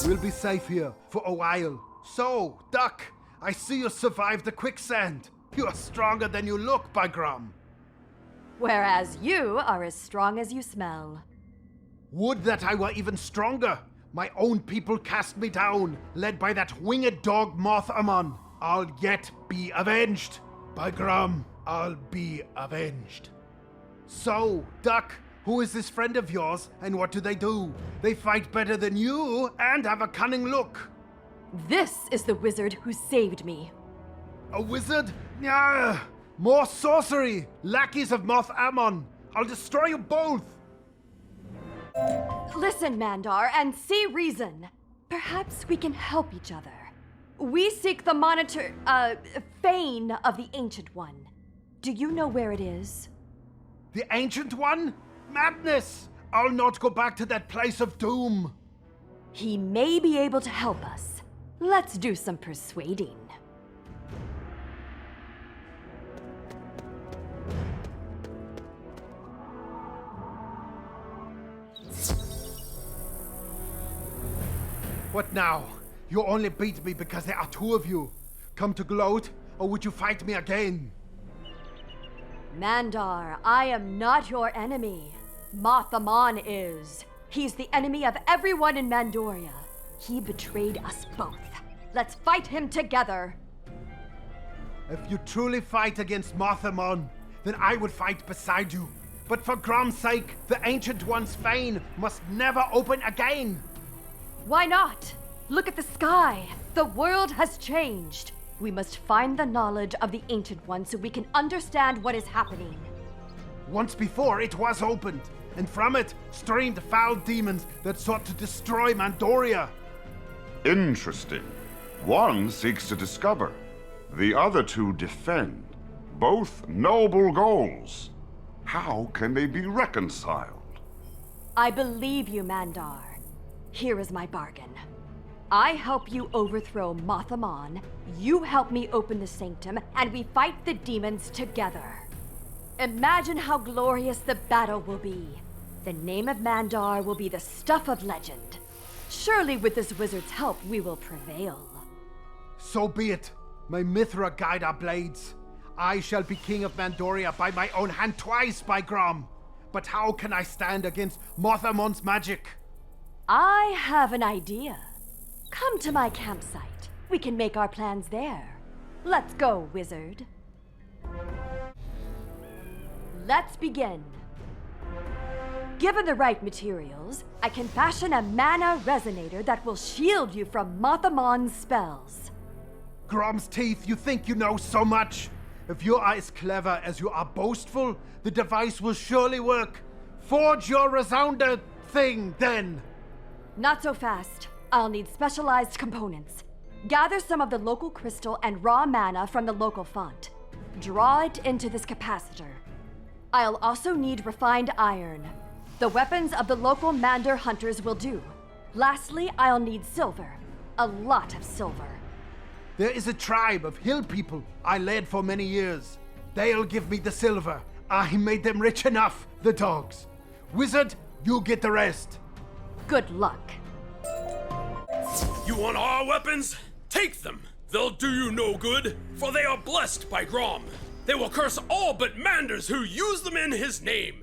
We'll be safe here for a while. So, Duck, I see you survived the quicksand. You are stronger than you look, by Grum. Whereas you are as strong as you smell. Would that I were even stronger. My own people cast me down, led by that winged dog Moth-Amon. I'll yet be avenged. By Grum, I'll be avenged. So, Duck, who is this friend of yours, and what do? They fight better than you, and have a cunning look. This is the wizard who saved me. A wizard? Nyah! More sorcery! Lackeys of Moth-Amon! I'll destroy you both! Listen, Mandar, and see reason. Perhaps we can help each other. We seek the fane of the Ancient One. Do you know where it is? The Ancient One? Madness! I'll not go back to that place of doom. He may be able to help us. Let's do some persuading. What now? You only beat me because there are two of you. Come to gloat, or would you fight me again? Mandar, I am not your enemy. Moth-Amon is. He's the enemy of everyone in Mandoria. He betrayed us both. Let's fight him together. If you truly fight against Moth-Amon, then I would fight beside you. But for Grom's sake, the Ancient One's fane must never open again. Why not? Look at the sky. The world has changed. We must find the knowledge of the Ancient One so we can understand what is happening. Once before, it was opened, and from it streamed foul demons that sought to destroy Mandoria. Interesting. One seeks to discover. The other two defend. Both noble goals. How can they be reconciled? I believe you, Mandar. Here is my bargain. I help you overthrow Moth-Amon, you help me open the sanctum, and we fight the demons together. Imagine how glorious the battle will be. The name of Mandar will be the stuff of legend. Surely with this wizard's help, we will prevail. So be it. My Mithra guide our blades. I shall be king of Mandoria by my own hand twice, by Grom. But how can I stand against Moth-Amon's magic? I have an idea. Come to my campsite. We can make our plans there. Let's go, wizard. Let's begin. Given the right materials, I can fashion a mana resonator that will shield you from Moth-Amon's spells. Grom's teeth, you think you know so much? If you are as clever as you are boastful, the device will surely work. Forge your resounder thing, then. Not so fast. I'll need specialized components. Gather some of the local crystal and raw mana from the local font. Draw it into this capacitor. I'll also need refined iron. The weapons of the local Mandar hunters will do. Lastly, I'll need silver. A lot of silver. There is a tribe of hill people I led for many years. They'll give me the silver. I made them rich enough, the dogs. Wizard, you get the rest. Good luck. You want our weapons? Take them. They'll do you no good, for they are blessed by Grom. They will curse all but Manders who use them in his name.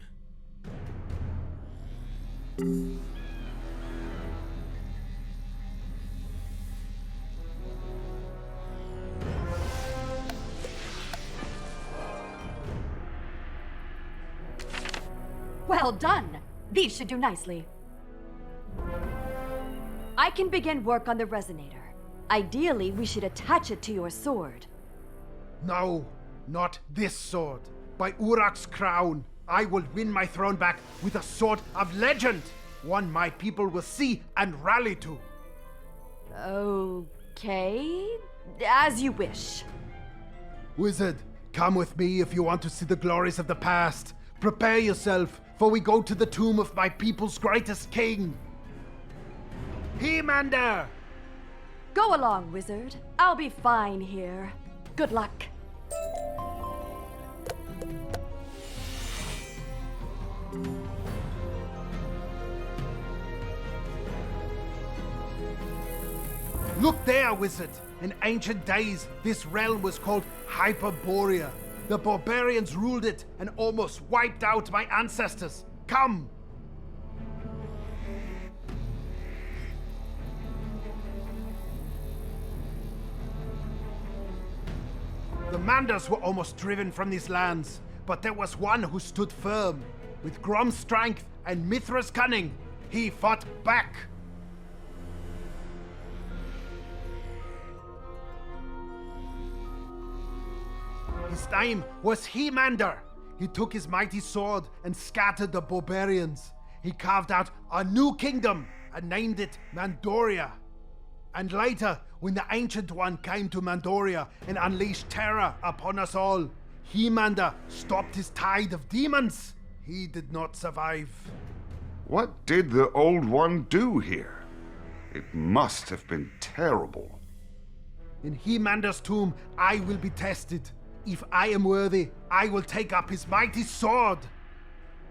Well Well done. These should do nicely. I can begin work on the resonator. Ideally, we should attach it to your sword. No, not this sword. By Uruk's crown, I will win my throne back with a sword of legend. One my people will see and rally to. Okay, as you wish. Wizard, come with me if you want to see the glories of the past. Prepare yourself, for we go to the tomb of my people's greatest king. He-Mander! Go along, wizard. I'll be fine here. Good luck. Look there, wizard! In ancient days, this realm was called Hyperborea. The barbarians ruled it and almost wiped out my ancestors. Come! The Manders were almost driven from these lands, but there was one who stood firm. With Grom's strength and Mithra's cunning, he fought back. His name was He-Mander. He took his mighty sword and scattered the barbarians. He carved out a new kingdom and named it Mandoria. And later, when the Ancient One came to Mandoria and unleashed terror upon us all, He-Mander stopped his tide of demons. He did not survive. What did the Old One do here? It must have been terrible. In He-Mander's tomb, I will be tested. If I am worthy, I will take up his mighty sword.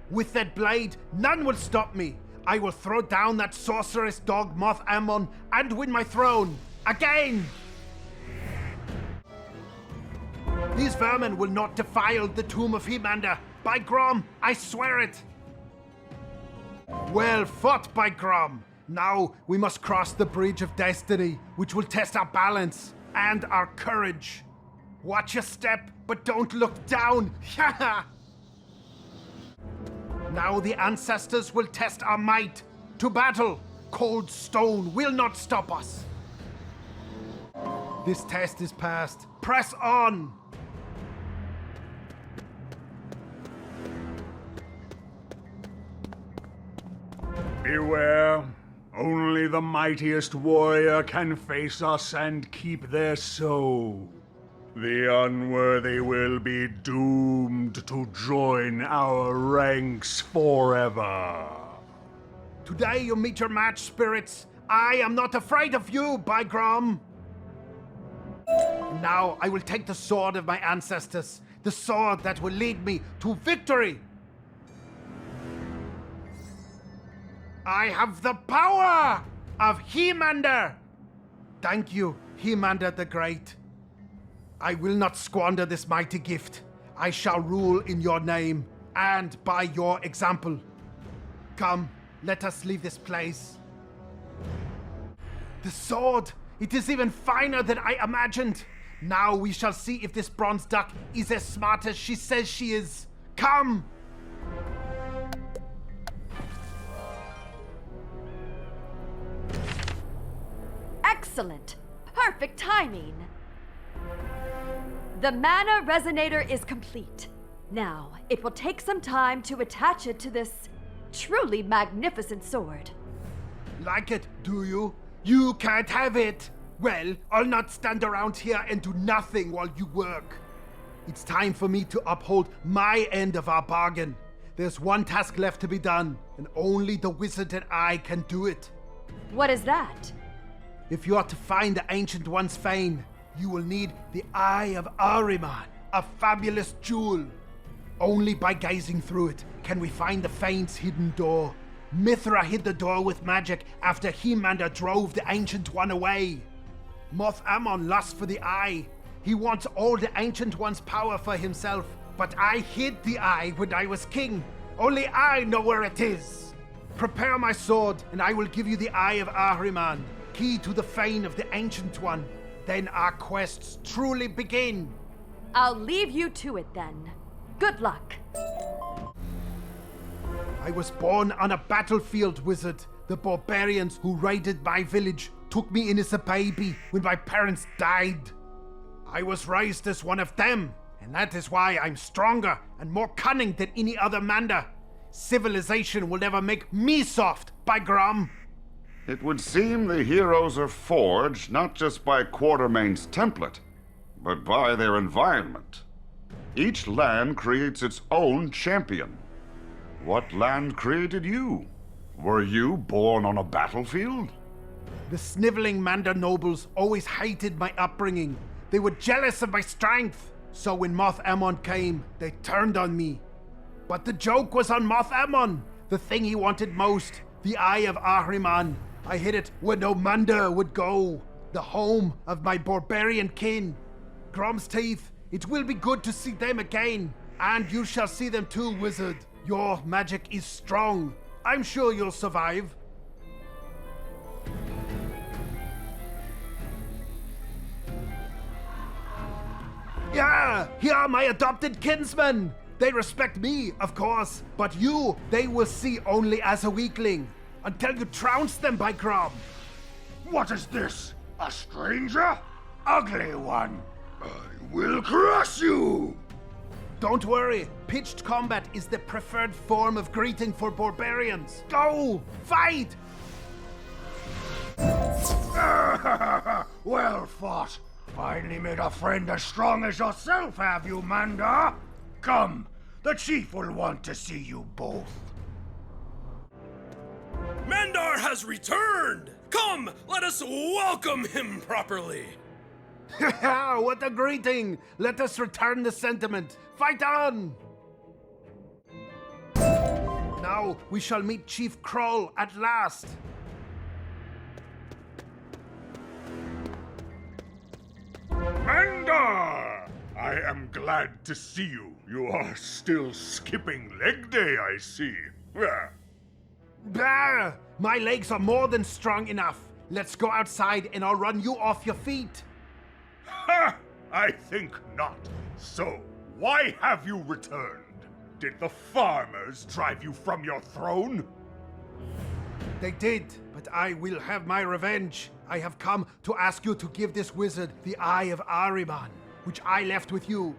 With that blade, none will stop me. I will throw down that sorceress dog Moth Ammon and win my throne. Again! These vermin will not defile the tomb of He-Mander. By Grom, I swear it! Well fought, by Grom! Now we must cross the bridge of destiny, which will test our balance and our courage. Watch your step, but don't look down! Now the ancestors will test our might. To battle! Cold stone will not stop us! This test is passed. Press on! Beware. Only the mightiest warrior can face us and keep their soul. The unworthy will be doomed to join our ranks forever. Today you meet your match, spirits. I am not afraid of you, by Grom. Now I will take the sword of my ancestors, the sword that will lead me to victory. I have the power of He-Mander. Thank you, He-Mander the Great. I will not squander this mighty gift. I shall rule in your name and by your example. Come, let us leave this place. The sword! It is even finer than I imagined. Now we shall see if this bronze duck is as smart as she says she is. Come! Excellent! Perfect timing! The mana resonator is complete. Now, it will take some time to attach it to this truly magnificent sword. Like it, do you? You can't have it! Well, I'll not stand around here and do nothing while you work. It's time for me to uphold my end of our bargain. There's one task left to be done, and only the wizard and I can do it. What is that? If you are to find the Ancient One's fane, you will need the Eye of Ahriman, a fabulous jewel. Only by gazing through it can we find the fane's hidden door. Mithra hid the door with magic after He-Mander drove the Ancient One away. Moth Ammon lusts for the eye. He wants all the Ancient One's power for himself, but I hid the eye when I was king. Only I know where it is. Prepare my sword, and I will give you the Eye of Ahriman, key to the fane of the Ancient One. Then our quests truly begin. I'll leave you to it then. Good luck. I I was born on a battlefield, wizard. The barbarians who raided my village took me in as a baby when my parents died. I was raised as one of them, and that is why I'm stronger and more cunning than any other Manda. Civilization will never make me soft, by Grom. It would seem the heroes are forged not just by Quartermain's template, but by their environment. Each land creates its own champion. What land created you? Were you born on a battlefield? The sniveling Manda nobles always hated my upbringing. They were jealous of my strength. So when Moth Ammon came, they turned on me. But the joke was on Moth Ammon. The thing he wanted most, the Eye of Ahriman. I hid it where no Manda would go. The home of my barbarian kin. Grom's teeth, it will be good to see them again. And you shall see them too, wizard. Your magic is strong. I'm sure you'll survive. Yeah, here are my adopted kinsmen. They respect me, of course, but you, they will see only as a weakling. Until you trounce them, by Grom. What is this? A stranger? Ugly one. I will crush you! Don't worry, pitched combat is the preferred form of greeting for barbarians. Go! Fight! Well fought. Finally made a friend as strong as yourself, have you, Manda? Come, the chief will want to see you both. Mandar has returned! Come, let us welcome him properly! What a greeting! Let us return the sentiment. Fight on! Now we shall meet Chief Kroll at last. Mandar! I am glad to see you. You are still skipping leg day, I see. Bah! My legs are more than strong enough. Let's go outside and I'll run you off your feet. Ha! I think not. So, why have you returned? Did the farmers drive you from your throne? They did, but I will have my revenge. I have come to ask you to give this wizard the Eye of Ahriman, which I left with you.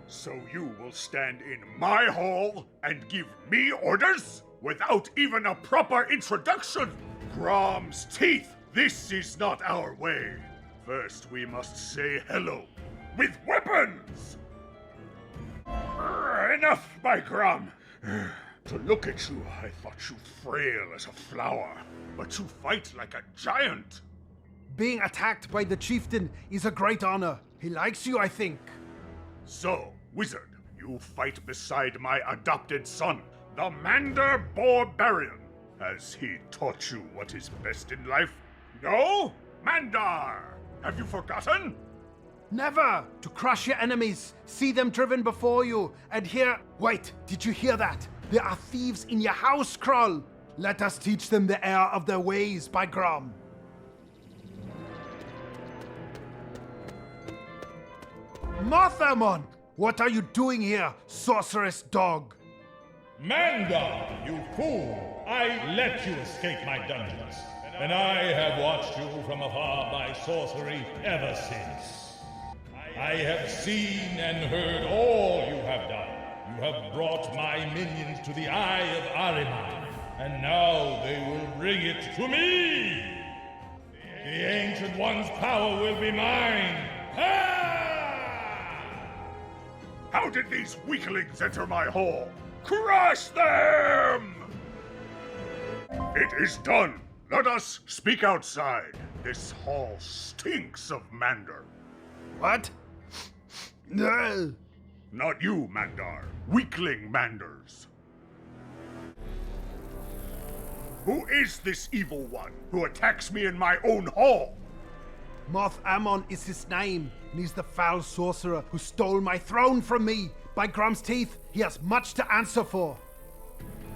So you will stand in my hall and give me orders? Without even a proper introduction? Grom's teeth! This is not our way. First, we must say hello. With weapons! Enough, by Grom! To look at you, I thought you frail as a flower. But you fight like a giant. Being attacked by the chieftain is a great honor. He likes you, I think. So, wizard, you fight beside my adopted son, the Mandar Barbarian. Has he taught you what is best in life? No? Mandar! Have you forgotten? Never! To crush your enemies, see them driven before you, and hear... Wait, did you hear that? There are thieves in your house, Kroll! Let us teach them the error of their ways, by Grom. Moth Ammon! What are you doing here, sorceress dog? Mandar, you fool! I let you escape my dungeons, and I have watched you from afar by sorcery ever since. I have seen and heard all you have done. You have brought my minions to the Eye of Ahriman, and now they will bring it to me! The Ancient One's power will be mine! How did these weaklings enter my hall? Crush them! It is done. Let us speak outside. This hall stinks of Mandar. What? No. Not you, Mandar. Weakling Mandars. Who is this evil one who attacks me in my own hall? Moth Ammon is his name, and he's the foul sorcerer who stole my throne from me. By Grom's teeth, he has much to answer for.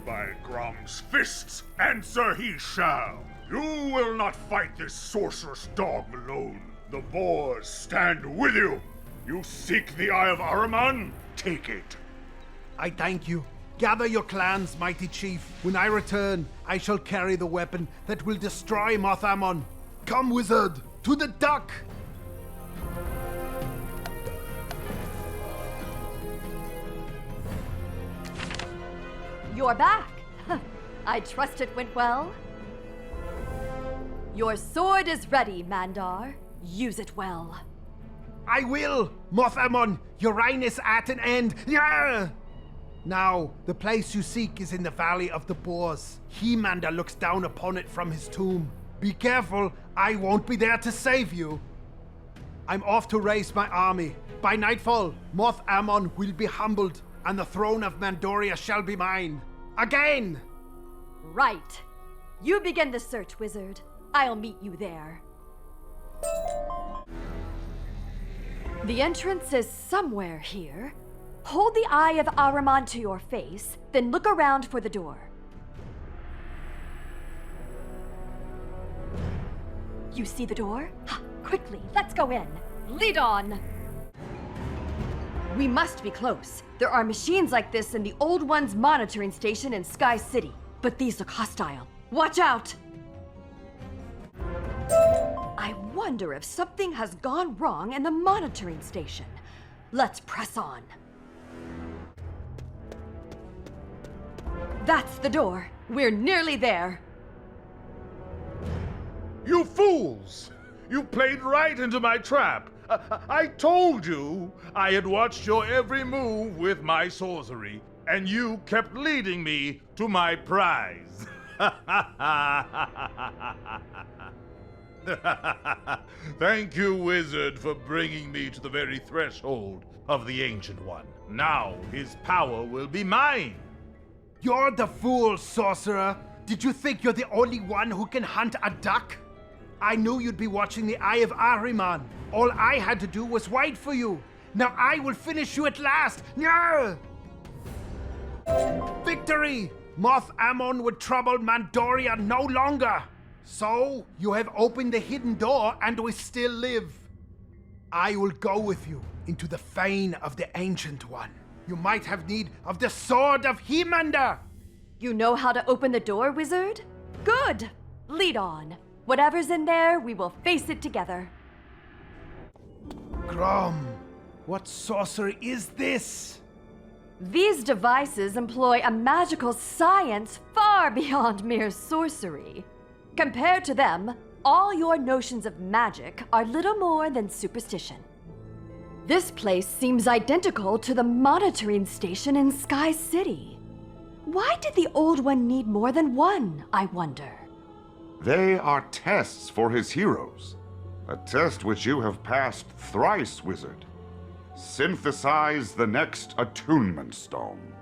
By Grom's fists, answer he shall. You will not fight this sorceress dog alone. The boars stand with you. You seek the Eye of Ahriman? Take it. I thank you. Gather your clans, mighty chief. When I return, I shall carry the weapon that will destroy Moth Ammon. Come, wizard, to the duck! You're back. I trust it went well. Your sword is ready, Mandar. Use it well. I will! Moth Ammon, your reign is at an end. Yeah! Now, the place you seek is in the Valley of the Boars. He-Mander looks down upon it from his tomb. Be careful, I won't be there to save you. I'm off to raise my army. By nightfall, Moth Ammon will be humbled, and the throne of Mandoria shall be mine. Again! Right. You begin the search, wizard. I'll meet you there. The entrance is somewhere here. Hold the Eye of Ahriman to your face, then look around for the door. You see the door? Quickly, let's go in. Lead on! We must be close. There are machines like this in the Old One's monitoring station in Sky City, but these look hostile. Watch out! I wonder if something has gone wrong in the monitoring station. Let's press on. That's the door. We're nearly there. You fools! You played right into my trap. I told you I had watched your every move with my sorcery, and you kept leading me to my prize. Thank you, wizard, for bringing me to the very threshold of the Ancient One. Now his power will be mine. You're the fool, sorcerer. Did you think you're the only one who can hunt a duck? I knew you'd be watching the Eye of Ahriman. All I had to do was wait for you. Now I will finish you at last. Nyah! Victory! Moth Ammon would trouble Mandoria no longer. So, you have opened the hidden door and we still live. I will go with you into the fane of the Ancient One. You might have need of the sword of He-Mander. You know how to open the door, wizard? Good! Lead on. Whatever's in there, we will face it together. Grom, what sorcery is this? These devices employ a magical science far beyond mere sorcery. Compared to them, all your notions of magic are little more than superstition. This place seems identical to the monitoring station in Sky City. Why did the Old One need more than one, I wonder? They are tests for his heroes. A test which you have passed thrice, wizard. Synthesize the next attunement stone.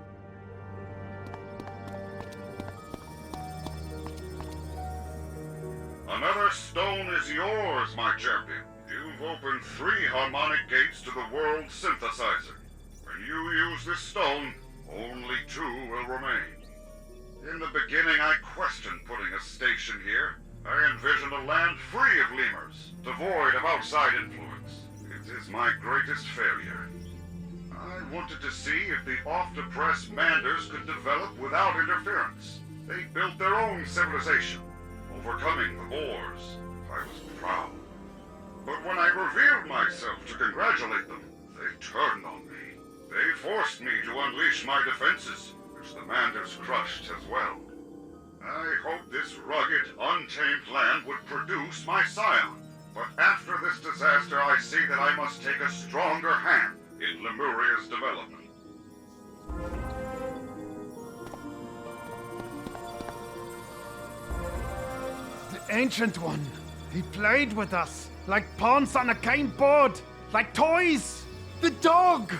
Another stone is yours, my champion. You've opened 3 harmonic gates to the world synthesizer. When you use this stone, only 2 will remain. In the beginning, I questioned putting a station here. I envisioned a land free of lemurs, devoid of outside influence. It is my greatest failure. I wanted to see if the oft-oppressed Manders could develop without interference. They built their own civilization, overcoming the Boars. I was proud. But when I revealed myself to congratulate them, they turned on me. They forced me to unleash my defenses, which the Manders crushed as well. I hoped this rugged, untamed land would produce my scion. But after this disaster, I see that I must take a stronger hand in Lemuria's development. The Ancient One. He played with us, like pawns on a game board, like toys. The dog!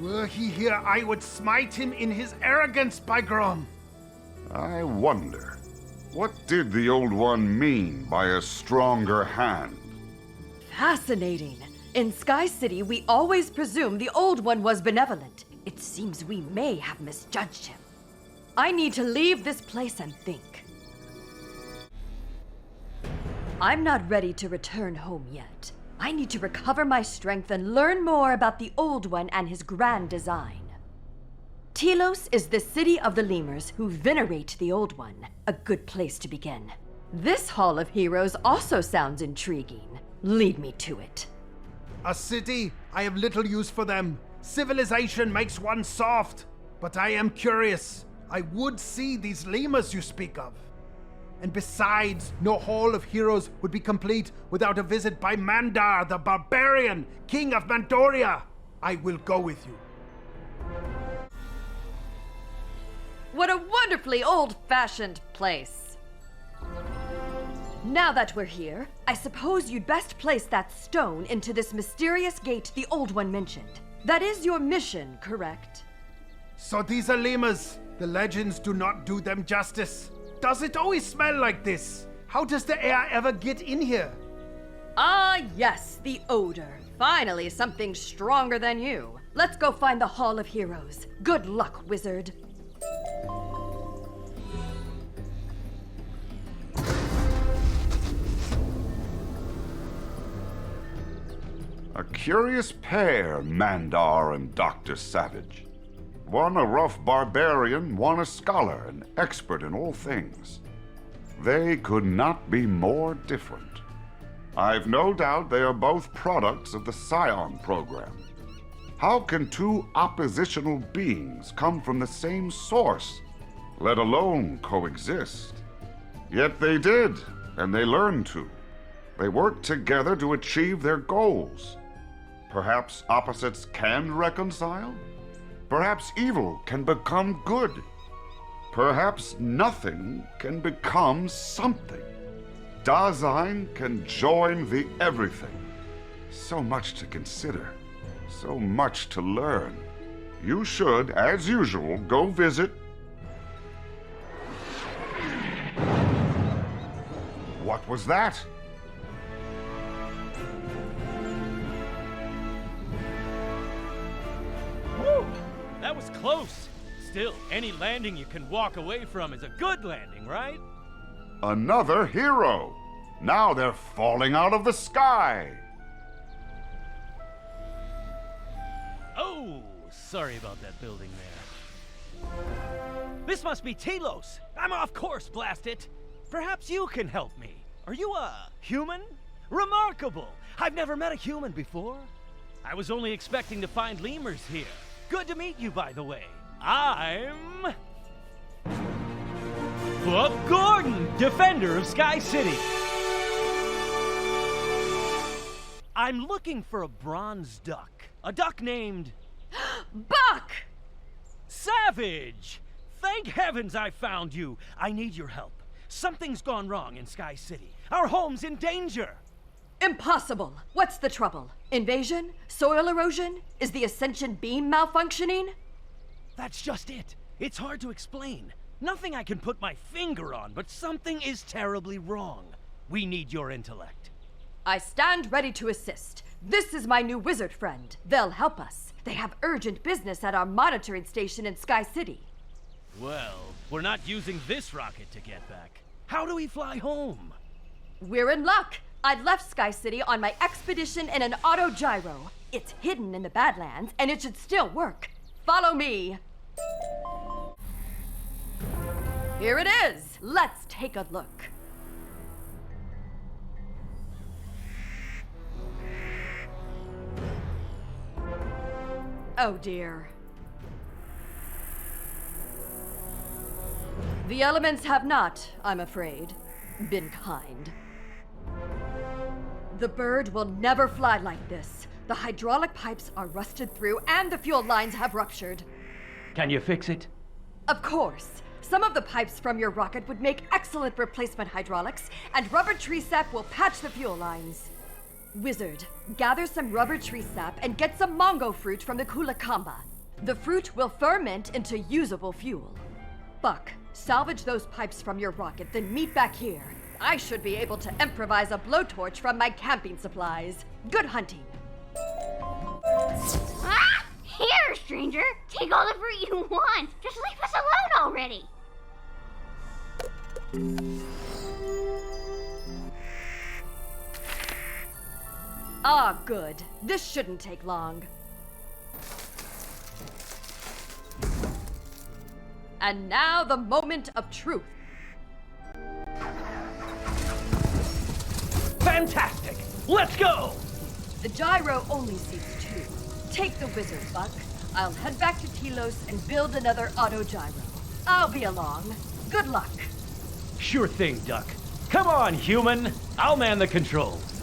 Were he here, I would smite him in his arrogance, by Grom. I wonder, what did the Old One mean by a stronger hand? Fascinating. In Sky City, we always presumed the Old One was benevolent. It seems we may have misjudged him. I need to leave this place and think. I'm not ready to return home yet. I need to recover my strength and learn more about the Old One and his grand design. Telos is the city of the lemurs who venerate the Old One. A good place to begin. This Hall of Heroes also sounds intriguing. Lead me to it. A city? I have little use for them. Civilization makes one soft. But I am curious. I would see these lemurs you speak of. And besides, no Hall of Heroes would be complete without a visit by Mandar, the barbarian, king of Mandoria. I will go with you. What a wonderfully old-fashioned place. Now that we're here, I suppose you'd best place that stone into this mysterious gate the Old One mentioned. That is your mission, correct? So these are lemurs. The legends do not do them justice. Does it always smell like this? How does the air ever get in here? Ah, yes, the odor. Finally, something stronger than you. Let's go find the Hall of Heroes. Good luck, wizard. A curious pair, Mandar and Dr. Savage. One a rough barbarian, one a scholar, an expert in all things. They could not be more different. I've no doubt they are both products of the Scion program. How can two oppositional beings come from the same source, let alone coexist? Yet they did, and they learned to. They worked together to achieve their goals. Perhaps opposites can reconcile? Perhaps evil can become good. Perhaps nothing can become something. Dasein can join the everything. So much to consider. So much to learn. You should, as usual, go visit. What was that? Woo! That was close. Still, any landing you can walk away from is a good landing, right? Another hero! Now they're falling out of the sky! Oh, sorry about that building there. This must be Telos. I'm off course, blast it. Perhaps you can help me. Are you a human? Remarkable! I've never met a human before. I was only expecting to find lemurs here. Good to meet you, by the way. I'm... Buck Gordon, defender of Sky City. I'm looking for a bronze duck. A duck named... Buck! Savage! Thank heavens I found you. I need your help. Something's gone wrong in Sky City. Our home's in danger. Impossible. What's the trouble? Invasion? Soil erosion? Is the Ascension beam malfunctioning? That's just it. It's hard to explain. Nothing I can put my finger on, but something is terribly wrong. We need your intellect. I stand ready to assist. This is my new wizard friend. They'll help us. They have urgent business at our monitoring station in Sky City. Well, we're not using this rocket to get back. How do we fly home? We're in luck. I left Sky City on my expedition in an autogyro. It's hidden in the Badlands, and it should still work. Follow me. Here it is. Let's take a look. Oh dear. The elements have not, I'm afraid, been kind. The bird will never fly like this. The hydraulic pipes are rusted through and the fuel lines have ruptured. Can you fix it? Of course. Some of the pipes from your rocket would make excellent replacement hydraulics, and rubber tree sap will patch the fuel lines. Wizard, gather some rubber tree sap and get some mango fruit from the Kulakamba. The fruit will ferment into usable fuel. Buck, salvage those pipes from your rocket, then meet back here. I should be able to improvise a blowtorch from my camping supplies. Good hunting. Ah! Here, stranger! Take all the fruit you want! Just leave us alone already! Ah, good. This shouldn't take long. And now the moment of truth. Fantastic! Let's go! The gyro only sees two. Take the wizard, Buck. I'll head back to Telos and build another auto gyro. I'll be along. Good luck. Sure thing, Duck. Come on, human. I'll man the controls.